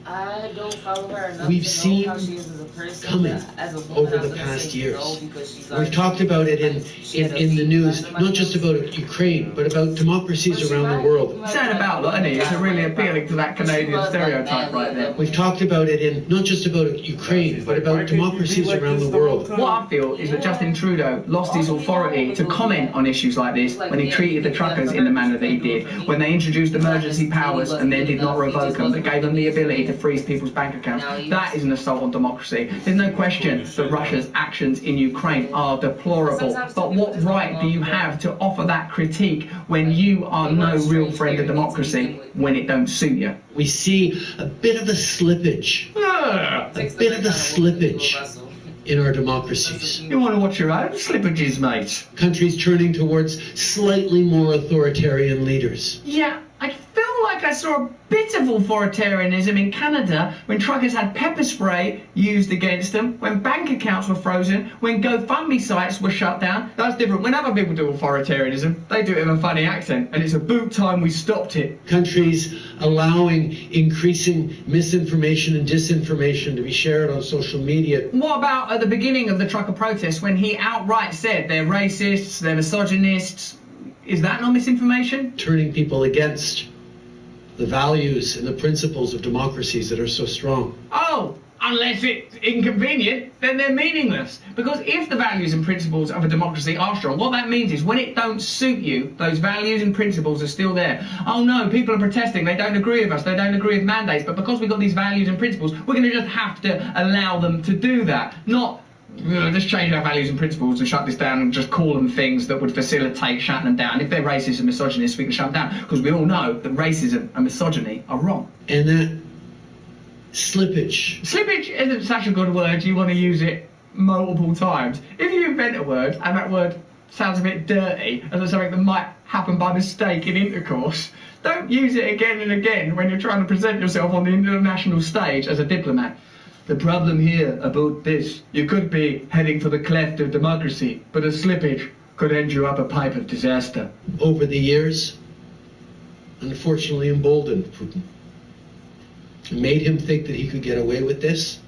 I don't follow her enough we've to seen know how she is as a person, coming as a woman, over I was the gonna past say years. no, because she's We've already- talked about it she had a in the deep news, line. not just about Ukraine, but about democracies around the world. Saying about lot, isn't he? It's really appealing to that Canadian stereotype right there. We've talked about it in not just about Ukraine, but about democracies around the world. What I feel is that Justin Trudeau lost his authority to comment on issues like this when he treated the truckers in the manner that he did, when they introduced emergency powers and then did not revoke them, but gave them the ability to freeze people's bank accounts. That is an assault on democracy. There's no question that Russia's actions in Ukraine are deplorable, but what right do you have to offer that critique when you are no real friend of democracy when it don't suit you? We see a bit of a slippage, in our democracies. You want to watch your own slippages, mate? Countries turning towards slightly more authoritarian leaders. Yeah, I feel like I saw a bit of authoritarianism in Canada when truckers had pepper spray used against them, when bank accounts were frozen, when GoFundMe sites were shut down. That's different. When other people do authoritarianism, they do it in a funny accent, and it's about time we stopped it. Countries allowing increasing misinformation and disinformation to be shared on social media. What about at the beginning of the trucker protest when he outright said they're racists, they're misogynists? Is that not misinformation? Turning people against the values and the principles of democracies that are so strong. Oh, unless it's inconvenient, then they're meaningless. Because if the values and principles of a democracy are strong, what that means is when it don't suit you, those values and principles are still there. Oh no, people are protesting, they don't agree with us, they don't agree with mandates, but because we've got these values and principles, we're going to just have to allow them to do that. Not Just change our values and principles and shut this down and just call them things that would facilitate shutting them down. If they're racist and misogynist, we can shut them down, because we all know that racism and misogyny are wrong. And that slippage. Slippage isn't such a good word, you want to use it multiple times. If you invent a word and that word sounds a bit dirty and something that might happen by mistake in intercourse, don't use it again and again when you're trying to present yourself on the international stage as a diplomat. The problem here about this, you could be heading for the cleft of democracy, but a slippage could end you up a pipe of disaster. Over the years, unfortunately emboldened Putin. It made him think that he could get away with this,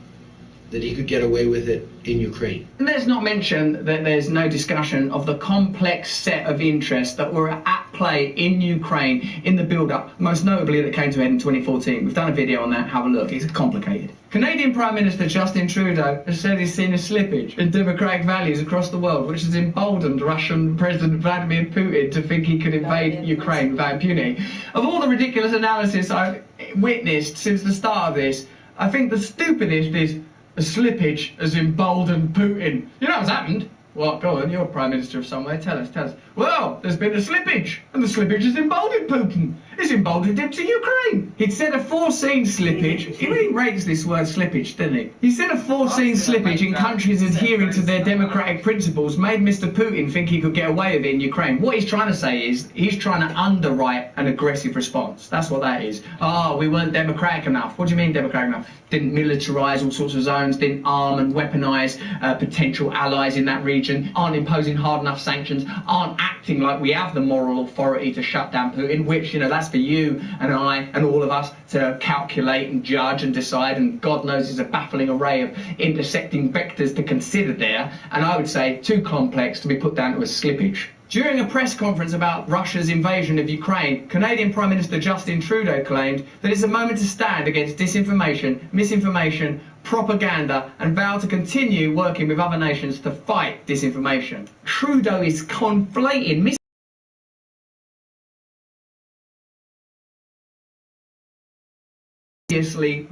that he could get away with it in Ukraine. And let's not mention that there's no discussion of the complex set of interests that were at play in Ukraine in the build-up, most notably that came to end in 2014. We've done a video on that, have a look, it's complicated. Canadian Prime Minister Justin Trudeau has said he's seen a slippage in democratic values across the world, which has emboldened Russian President Vladimir Putin to think he could invade Ukraine without impunity. Of all the ridiculous analysis I've witnessed since the start of this, I think the stupidest is a slippage has emboldened Putin. You know what's happened? What? Go on, you're Prime Minister of somewhere. Tell us, tell us. Well, there's been a slippage, and the slippage has emboldened Putin. It's emboldened him to Ukraine. He'd said a foreseen slippage. He really rates this word slippage, doesn't he? He said a foreseen slippage in countries adhering to their democratic principles made Mr. Putin think he could get away with it in Ukraine. What he's trying to say is he's trying to underwrite an aggressive response. That's what that is. Oh, we weren't democratic enough. What do you mean democratic enough? Didn't militarise all sorts of zones, didn't arm and weaponise potential allies in that region, aren't imposing hard enough sanctions, aren't acting like we have the moral authority to shut down Putin, which, you know, that's for you and I and all of us to calculate and judge and decide, and God knows there's a baffling array of intersecting vectors to consider there, and I would say too complex to be put down to a slippage. During a press conference about Russia's invasion of Ukraine, Canadian Prime Minister Justin Trudeau claimed that it's a moment to stand against disinformation, misinformation, propaganda, and vowed to continue working with other nations to fight disinformation. Trudeau is conflating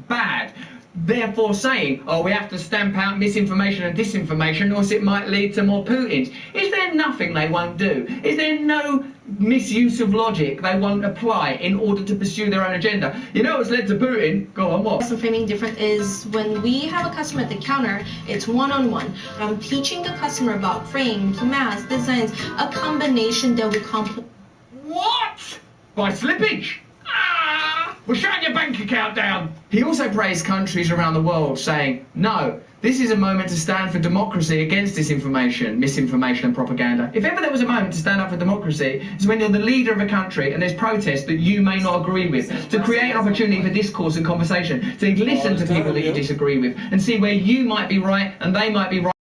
bad, therefore saying, oh, we have to stamp out misinformation and disinformation or else it might lead to more Putins. Is there nothing they won't do? Is there no misuse of logic they won't apply in order to pursue their own agenda? You know what's led to Putin? Go on, what? Some framing different is when we have a customer at the counter, it's one-on-one. I'm teaching the customer about frames, masks, designs, a combination that will complement. What? By slippage? Well, shut your bank account down. He also praised countries around the world, saying, no, this is a moment to stand for democracy against disinformation, misinformation and propaganda. If ever there was a moment to stand up for democracy, it's when you're the leader of a country and there's protests that you may not agree with, to create an opportunity for discourse and conversation, to listen to people that you disagree with and see where you might be right and they might be right.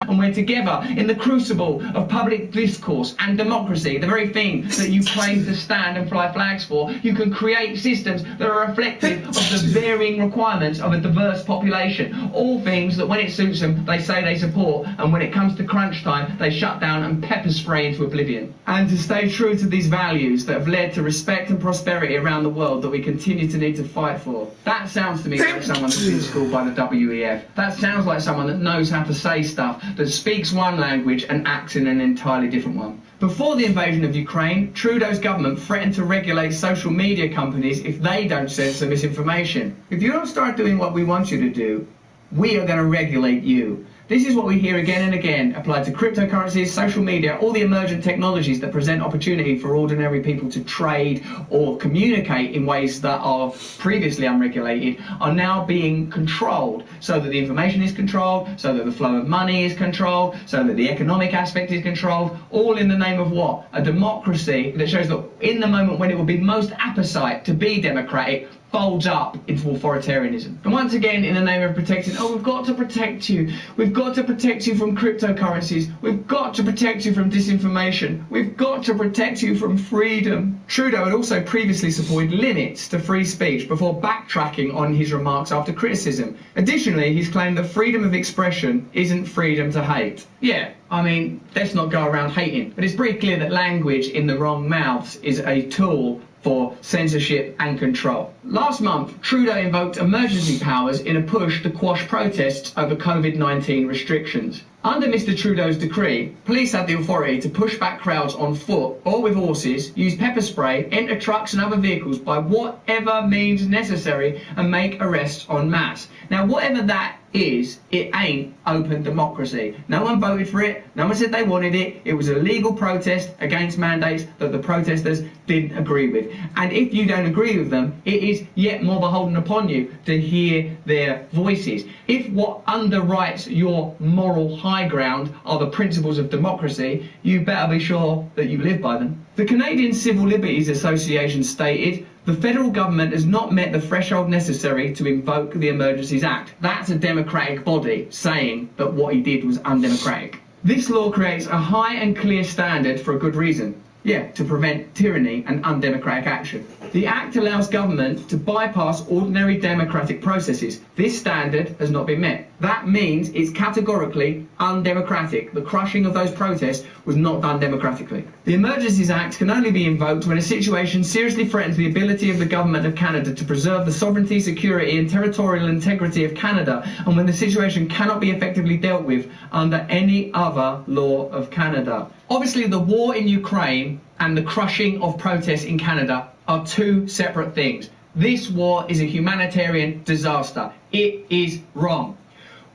And we're together in the crucible of public discourse and democracy, the very thing that you claim to stand and fly flags for. You can create systems that are reflective of the varying requirements of a diverse population. All things that when it suits them, they say they support, and when it comes to crunch time, they shut down and pepper spray into oblivion. And to stay true to these values that have led to respect and prosperity around the world that we continue to need to fight for. That sounds to me like someone that's been schooled by the WEF. That sounds like someone that knows how to say stuff, that speaks one language and acts in an entirely different one. Before the invasion of Ukraine, Trudeau's government threatened to regulate social media companies if they don't censor misinformation. If you don't start doing what we want you to do, we are going to regulate you. This is what we hear again and again, applied to cryptocurrencies, social media, all the emergent technologies that present opportunity for ordinary people to trade or communicate in ways that are previously unregulated, are now being controlled, so that the information is controlled, so that the flow of money is controlled, so that the economic aspect is controlled, all in the name of what? A democracy that shows that in the moment when it will be most apposite to be democratic, folds up into authoritarianism. And once again, in the name of protecting, oh, we've got to protect you. We've got to protect you from cryptocurrencies. We've got to protect you from disinformation. We've got to protect you from freedom. Trudeau had also previously supported limits to free speech before backtracking on his remarks after criticism. Additionally, he's claimed that freedom of expression isn't freedom to hate. Yeah, I mean, let's not go around hating, but it's pretty clear that language in the wrong mouths is a tool for censorship and control. Last month, Trudeau invoked emergency powers in a push to quash protests over COVID-19 restrictions. Under Mr. Trudeau's decree, police had the authority to push back crowds on foot or with horses, use pepper spray, enter trucks and other vehicles by whatever means necessary and make arrests en masse. Now, whatever that is, it ain't open democracy. No one voted for it, no one said they wanted it. It was a legal protest against mandates that the protesters didn't agree with. And if you don't agree with them, it is yet more beholden upon you to hear their voices. If what underwrites your moral high ground are the principles of democracy, you better be sure that you live by them. The Canadian Civil Liberties Association stated, "The federal government has not met the threshold necessary to invoke the Emergencies Act." That's a democratic body saying that what he did was undemocratic. This law creates a high and clear standard for a good reason. Yeah, to prevent tyranny and undemocratic action. The Act allows government to bypass ordinary democratic processes. This standard has not been met. That means it's categorically undemocratic. The crushing of those protests was not done democratically. The Emergencies Act can only be invoked when a situation seriously threatens the ability of the Government of Canada to preserve the sovereignty, security and territorial integrity of Canada, and when the situation cannot be effectively dealt with under any other law of Canada. Obviously, the war in Ukraine and the crushing of protests in Canada are two separate things. This war is a humanitarian disaster. It is wrong.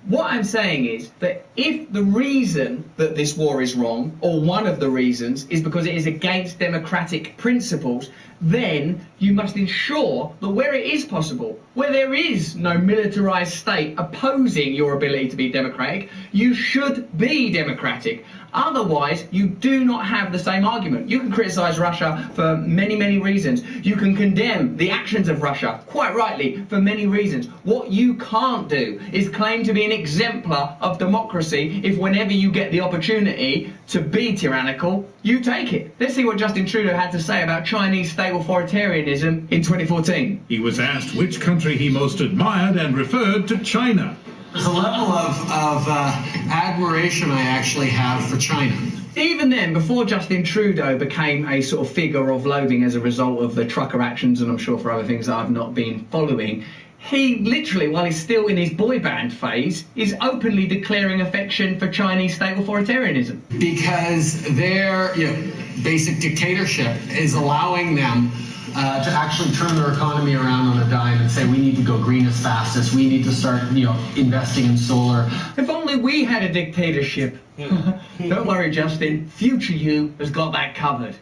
What I'm saying is that if the reason that this war is wrong, or one of the reasons, is because it is against democratic principles, then you must ensure that where it is possible, where there is no militarized state opposing your ability to be democratic, you should be democratic. Otherwise, you do not have the same argument. You can criticize Russia for many, many reasons. You can condemn the actions of Russia, quite rightly, for many reasons. What you can't do is claim to be an exemplar of democracy if whenever you get the opportunity to be tyrannical, you take it. Let's see what Justin Trudeau had to say about Chinese state authoritarianism in 2014. He was asked which country he most admired and referred to China. There's a level of admiration I actually have for China. Even then, before Justin Trudeau became a sort of figure of loathing as a result of the trucker actions, and I'm sure for other things that I've not been following, he literally, while he's still in his boy band phase, is openly declaring affection for Chinese state authoritarianism. Because their basic dictatorship is allowing them to actually turn their economy around on a dime and say we need to go green as fastest, we need to start investing in solar. If only we had a dictatorship. Don't worry, Justin, future you has got that covered.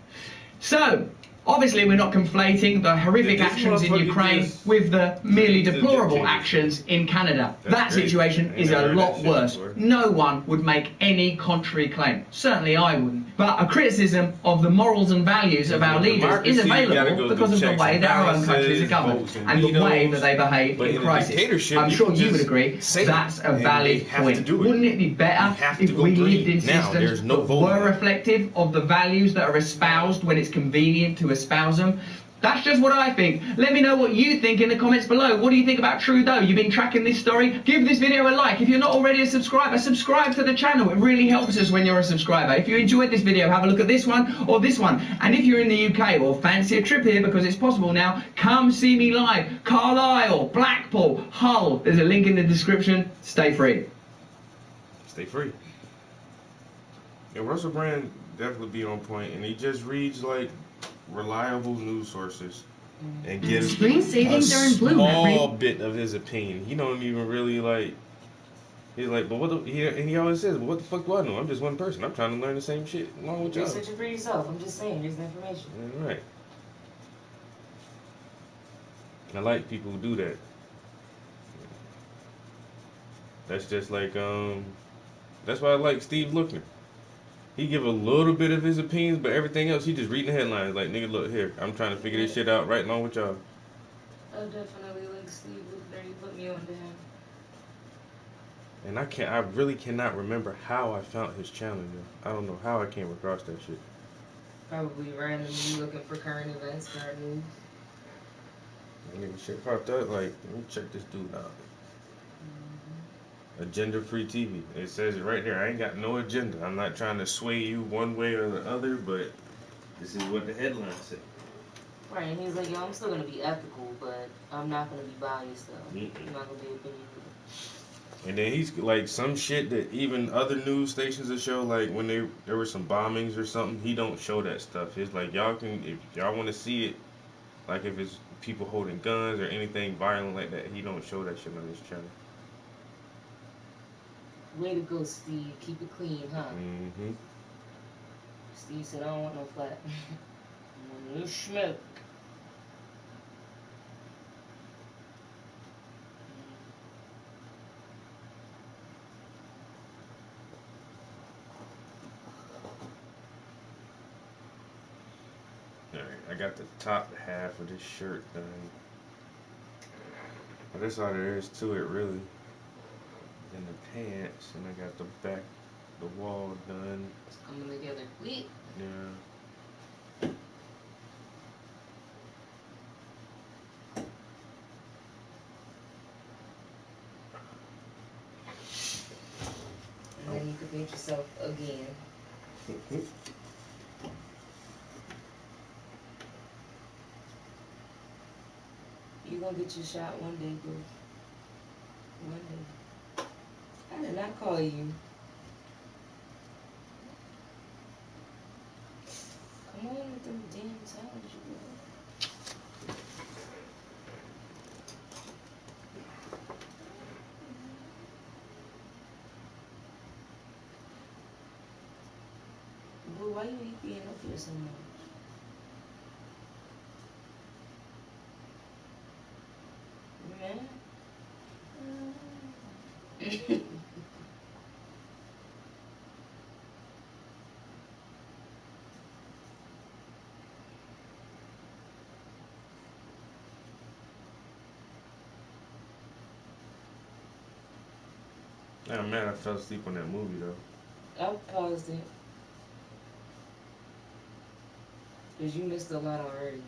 So, obviously we're not conflating the horrific actions in Ukraine with the merely deplorable actions in Canada. That situation is a lot worse. No one would make any contrary claim. Certainly I wouldn't. But a criticism of the morals and values of our leaders is available because of the way that our own countries are governed and the way that they behave in crisis. I'm sure you would agree that's a valid point. Wouldn't it be better if we lived in systems that were reflective of the values that are espoused when it's convenient to espouse them? That's just what I think. Let me know what you think in the comments below. What do you think about Trudeau? You've been tracking this story? Give this video a like. If you're not already a subscriber, subscribe to the channel. It really helps us when you're a subscriber. If you enjoyed this video, have a look at this one or this one. And if you're in the UK or fancy a trip here, because it's possible now, come see me live. Carlisle, Blackpool, Hull. There's a link in the description. Stay free. Stay free. Yeah, Russell Brand definitely be on point, and he just reads like reliable news sources and gives Spring savings are in bloom at small bit of his opinion. He don't even really like. He's like, but what? He always says, "But what the fuck do I know? I'm just one person. I'm trying to learn the same shit along with y'all." Research it for yourself. I'm just saying, here's the information. Right. I like people who do that. That's just like that's why I like Steve Lookner. He give a little bit of his opinions, but everything else he just reading the headlines. Like, nigga, look here, I'm trying to figure this shit out right along with y'all. I definitely like Steve Lookner. You put me on to him. And I really cannot remember how I found his channel. Yo. I don't know how I came across that shit. Probably randomly looking for current events, current news. Nigga shit popped up. Like, let me check this dude out. Agenda-free TV. It says it right there. I ain't got no agenda. I'm not trying to sway you one way or the other, but this is what the headline said. Right, and he's like, yo, I'm still gonna be ethical, but I'm not gonna be buying your stuff. Mm-mm. I'm not gonna be opinionated. And then he's like some shit that even other news stations will show, like when there were some bombings or something, he don't show that stuff. It's like y'all can, if y'all want to see it, like if it's people holding guns or anything violent like that, he don't show that shit on his channel. Way to go, Steve. Keep it clean, huh? Mm-hmm. Steve said, I don't want no flat. I want no smoke. Alright, I got the top half of this shirt done. But that's all there is to it, really. Then the pants, and I got the back, the wall done. It's coming together quick. Yeah. And then you can paint yourself again. You gonna get your shot one day, boo. One day. I did not call you. Come on with them damn towels, you know. Boo, why you ain't being up here so much? Man. Nah, man, I fell asleep on that movie though. I paused it. Because you missed a lot already.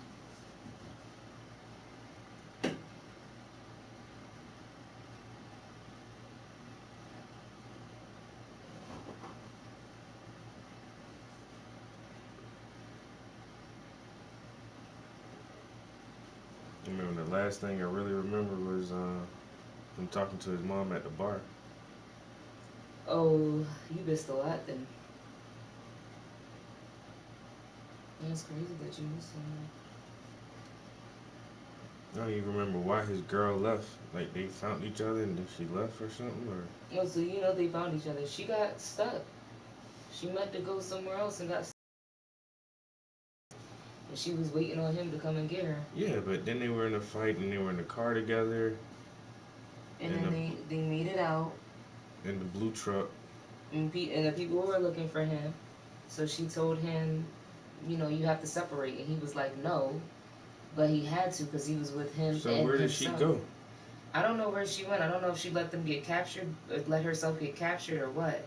I remember the last thing I really remember was him talking to his mom at the bar. Oh, you missed a lot then. That's crazy that you missed so much. I don't even remember why his girl left. Like they found each other and then she left or something, or Oh, so you know they found each other. She got stuck. She meant to go somewhere else and got stuck. And she was waiting on him to come and get her. yeah, but then they were in a fight and they were in the car together And in then they made it out. in the blue truck. And the people were looking for him. So she told him, you know, you have to separate. And he was like, no. But he had to because he was with him. So and where did his she son. go? I don't know where she went. I don't know if she let them get captured, let herself get captured or what.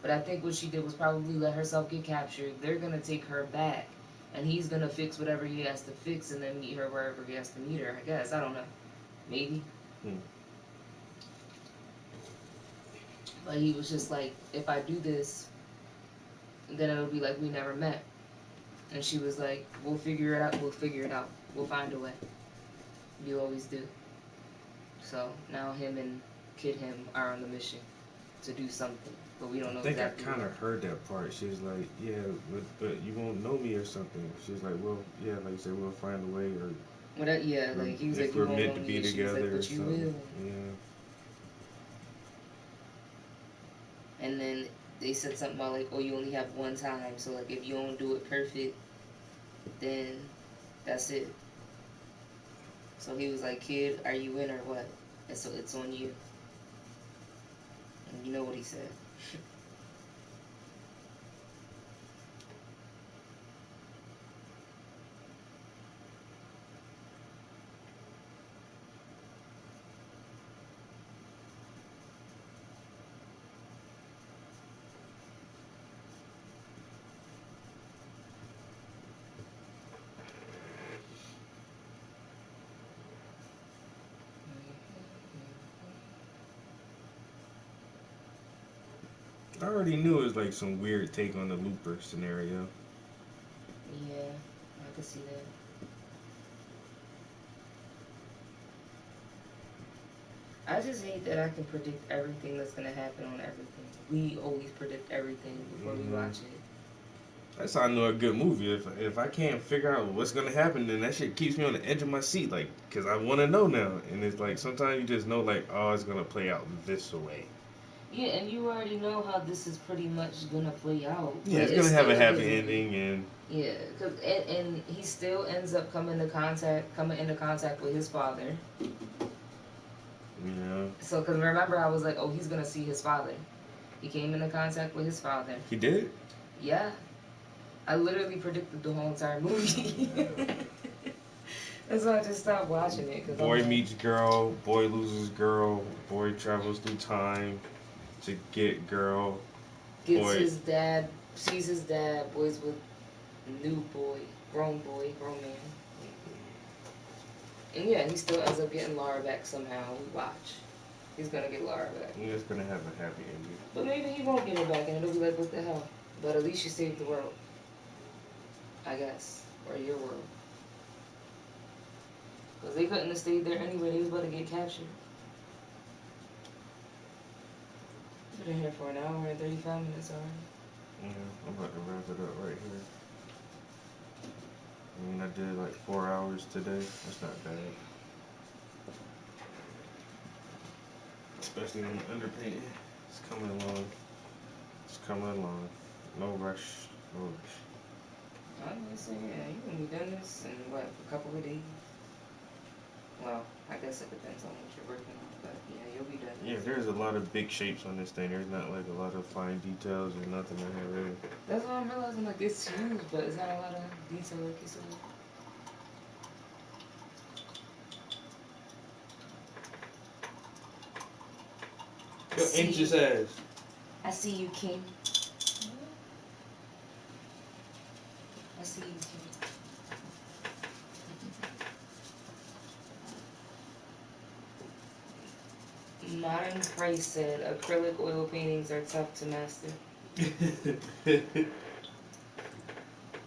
But I think what she did was probably let herself get captured. They're going to take her back. And he's going to fix whatever he has to fix and then meet her wherever he has to meet her, I guess. I don't know. Maybe. But he was just like, if I do this, then it'll be like we never met. And she was like, we'll figure it out. We'll figure it out. We'll find a way. You always do. So now him and Kid Him are on the mission to do something. But we don't know I think exactly I kind what. of heard that part. She was like, yeah, but you won't know me or something. She was like, well, yeah, like you said, we'll find a way, or Well, that, yeah, like he was if like, we're you won't meant know to me. be And she was together like, or but you something. will. Yeah. And then they said something about like, oh, you only have one time. So like, if you don't do it perfect, then that's it. So he was like, kid, are you in or what? And so it's on you. And you know what he said. I already knew it was like some weird take on the Looper scenario. Yeah, I could see that. I just hate that I can predict everything that's gonna happen on everything. We always predict everything before we watch it. That's how I know a good movie. If I can't figure out what's gonna happen, then that shit keeps me on the edge of my seat, like, cause I want to know now. And it's like sometimes you just know, like, oh, it's gonna play out this way. Yeah, and you already know how this is pretty much gonna play out. Yeah, but it's gonna have a still happy ending, and yeah, cause and he still ends up coming into contact with his father. yeah, So, cause remember, I was like, oh, he's gonna see his father. He came into contact with his father. he did. Yeah, I literally predicted the whole entire movie. That's why I just stopped watching it. Cause Boy meets girl, boy loses girl, boy travels through time to get girl. Gets Boy. his dad, sees his dad, boys with new boy, grown man. And yeah, he still ends up getting Laura back somehow. We watch. He's gonna get Laura back. Yeah, it's gonna have a happy ending. But maybe he won't get her back and it'll be like, what the hell? But at least you saved the world. I guess. Or your world. Because they couldn't have stayed there anyway. They was about to get captured. We've been here for an hour and 35 minutes already. Yeah, I'm about to wrap it up right here. I mean, I did like 4 hours today. That's not bad. Especially when the underpainting. It's coming along. It's coming along. No rush. No rush. I'm gonna say, yeah, you can be done this in what, a couple of days? Well, I guess it depends on what you're working on, but yeah, you'll be done. Yeah, there's a lot of big shapes on this thing. There's not like a lot of fine details or nothing in here really. That's what I'm realizing, like, it's huge, but it's not a lot of detail like you said. Your anxious ass. I see you, King. I see you, King. Modern Price said acrylic oil paintings are tough to master. Yeah,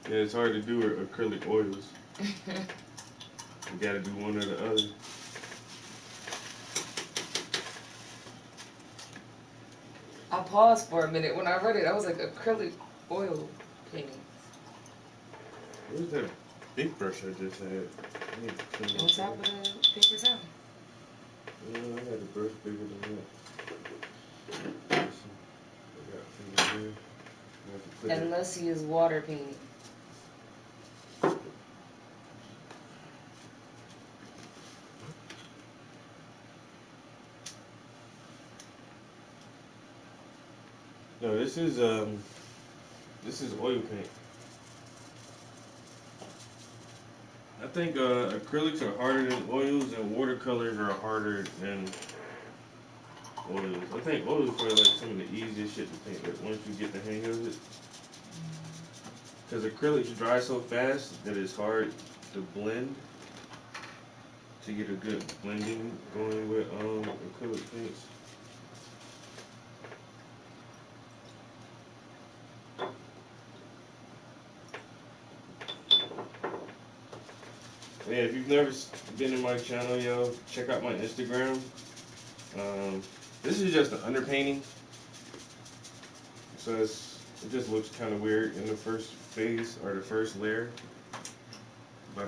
it's hard to do with acrylic oils. You gotta do one or the other. I paused for a minute when I read it. I was like, acrylic oil painting. Where's that big brush I just had? On top of the paper towel. Yeah, I had a brush bigger than that. I got finger here. I have to put it. Unless he is water painting. No, this is oil paint. I think acrylics are harder than oils, and watercolors are harder than oils. I think oils are like some of the easiest shit to paint, like once you get the hang of it. Because acrylics dry so fast that it's hard to blend. To get a good blending going with acrylic paints. Yeah, if you've never been in my channel, yo, check out my Instagram. This is just an underpainting. So it just looks kind of weird in the first phase or the first layer. But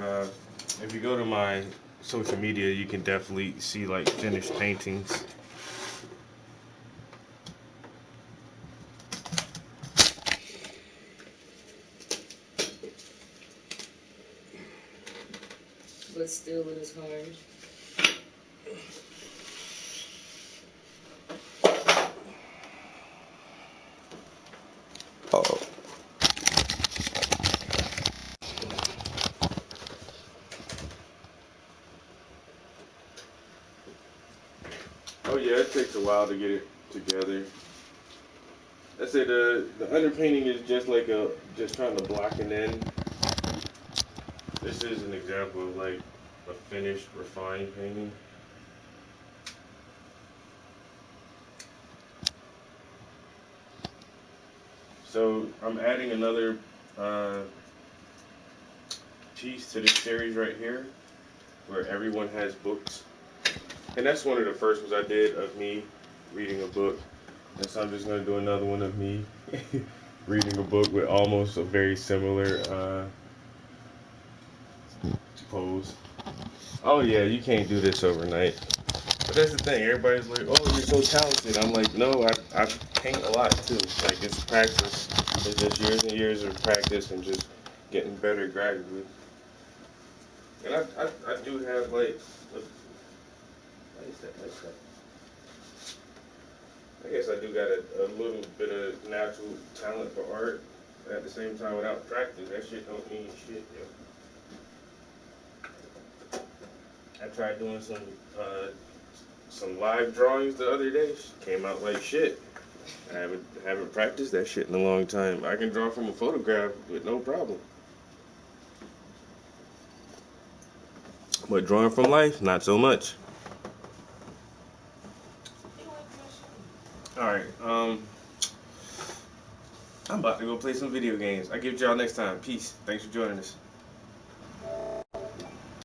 if you go to my social media, you can definitely see like finished paintings. But still it is hard. Oh. Oh yeah, it takes a while to get it together. I said the underpainting is just like just trying to block an end. This is an example of like a finished, refined painting. So I'm adding another piece to this series right here, where everyone has books. And that's one of the first ones I did of me reading a book. And so I'm just going to do another one of me reading a book with almost a very similar pose. Oh yeah, you can't do this overnight. But that's the thing, everybody's like, oh, you're so talented. I'm like, no, I paint a lot too. Like, it's practice. It's just years and years of practice and just getting better gradually. And I do have, like, I guess I do got a little bit of natural talent for art. At the same time, without practice, that shit don't mean shit, yo. I tried doing some live drawings the other day. Came out like shit. I haven't practiced that shit in a long time. I can draw from a photograph with no problem. But drawing from life, not so much. Alright, I'm about to go play some video games. I'll give y'all next time. Peace. Thanks for joining us.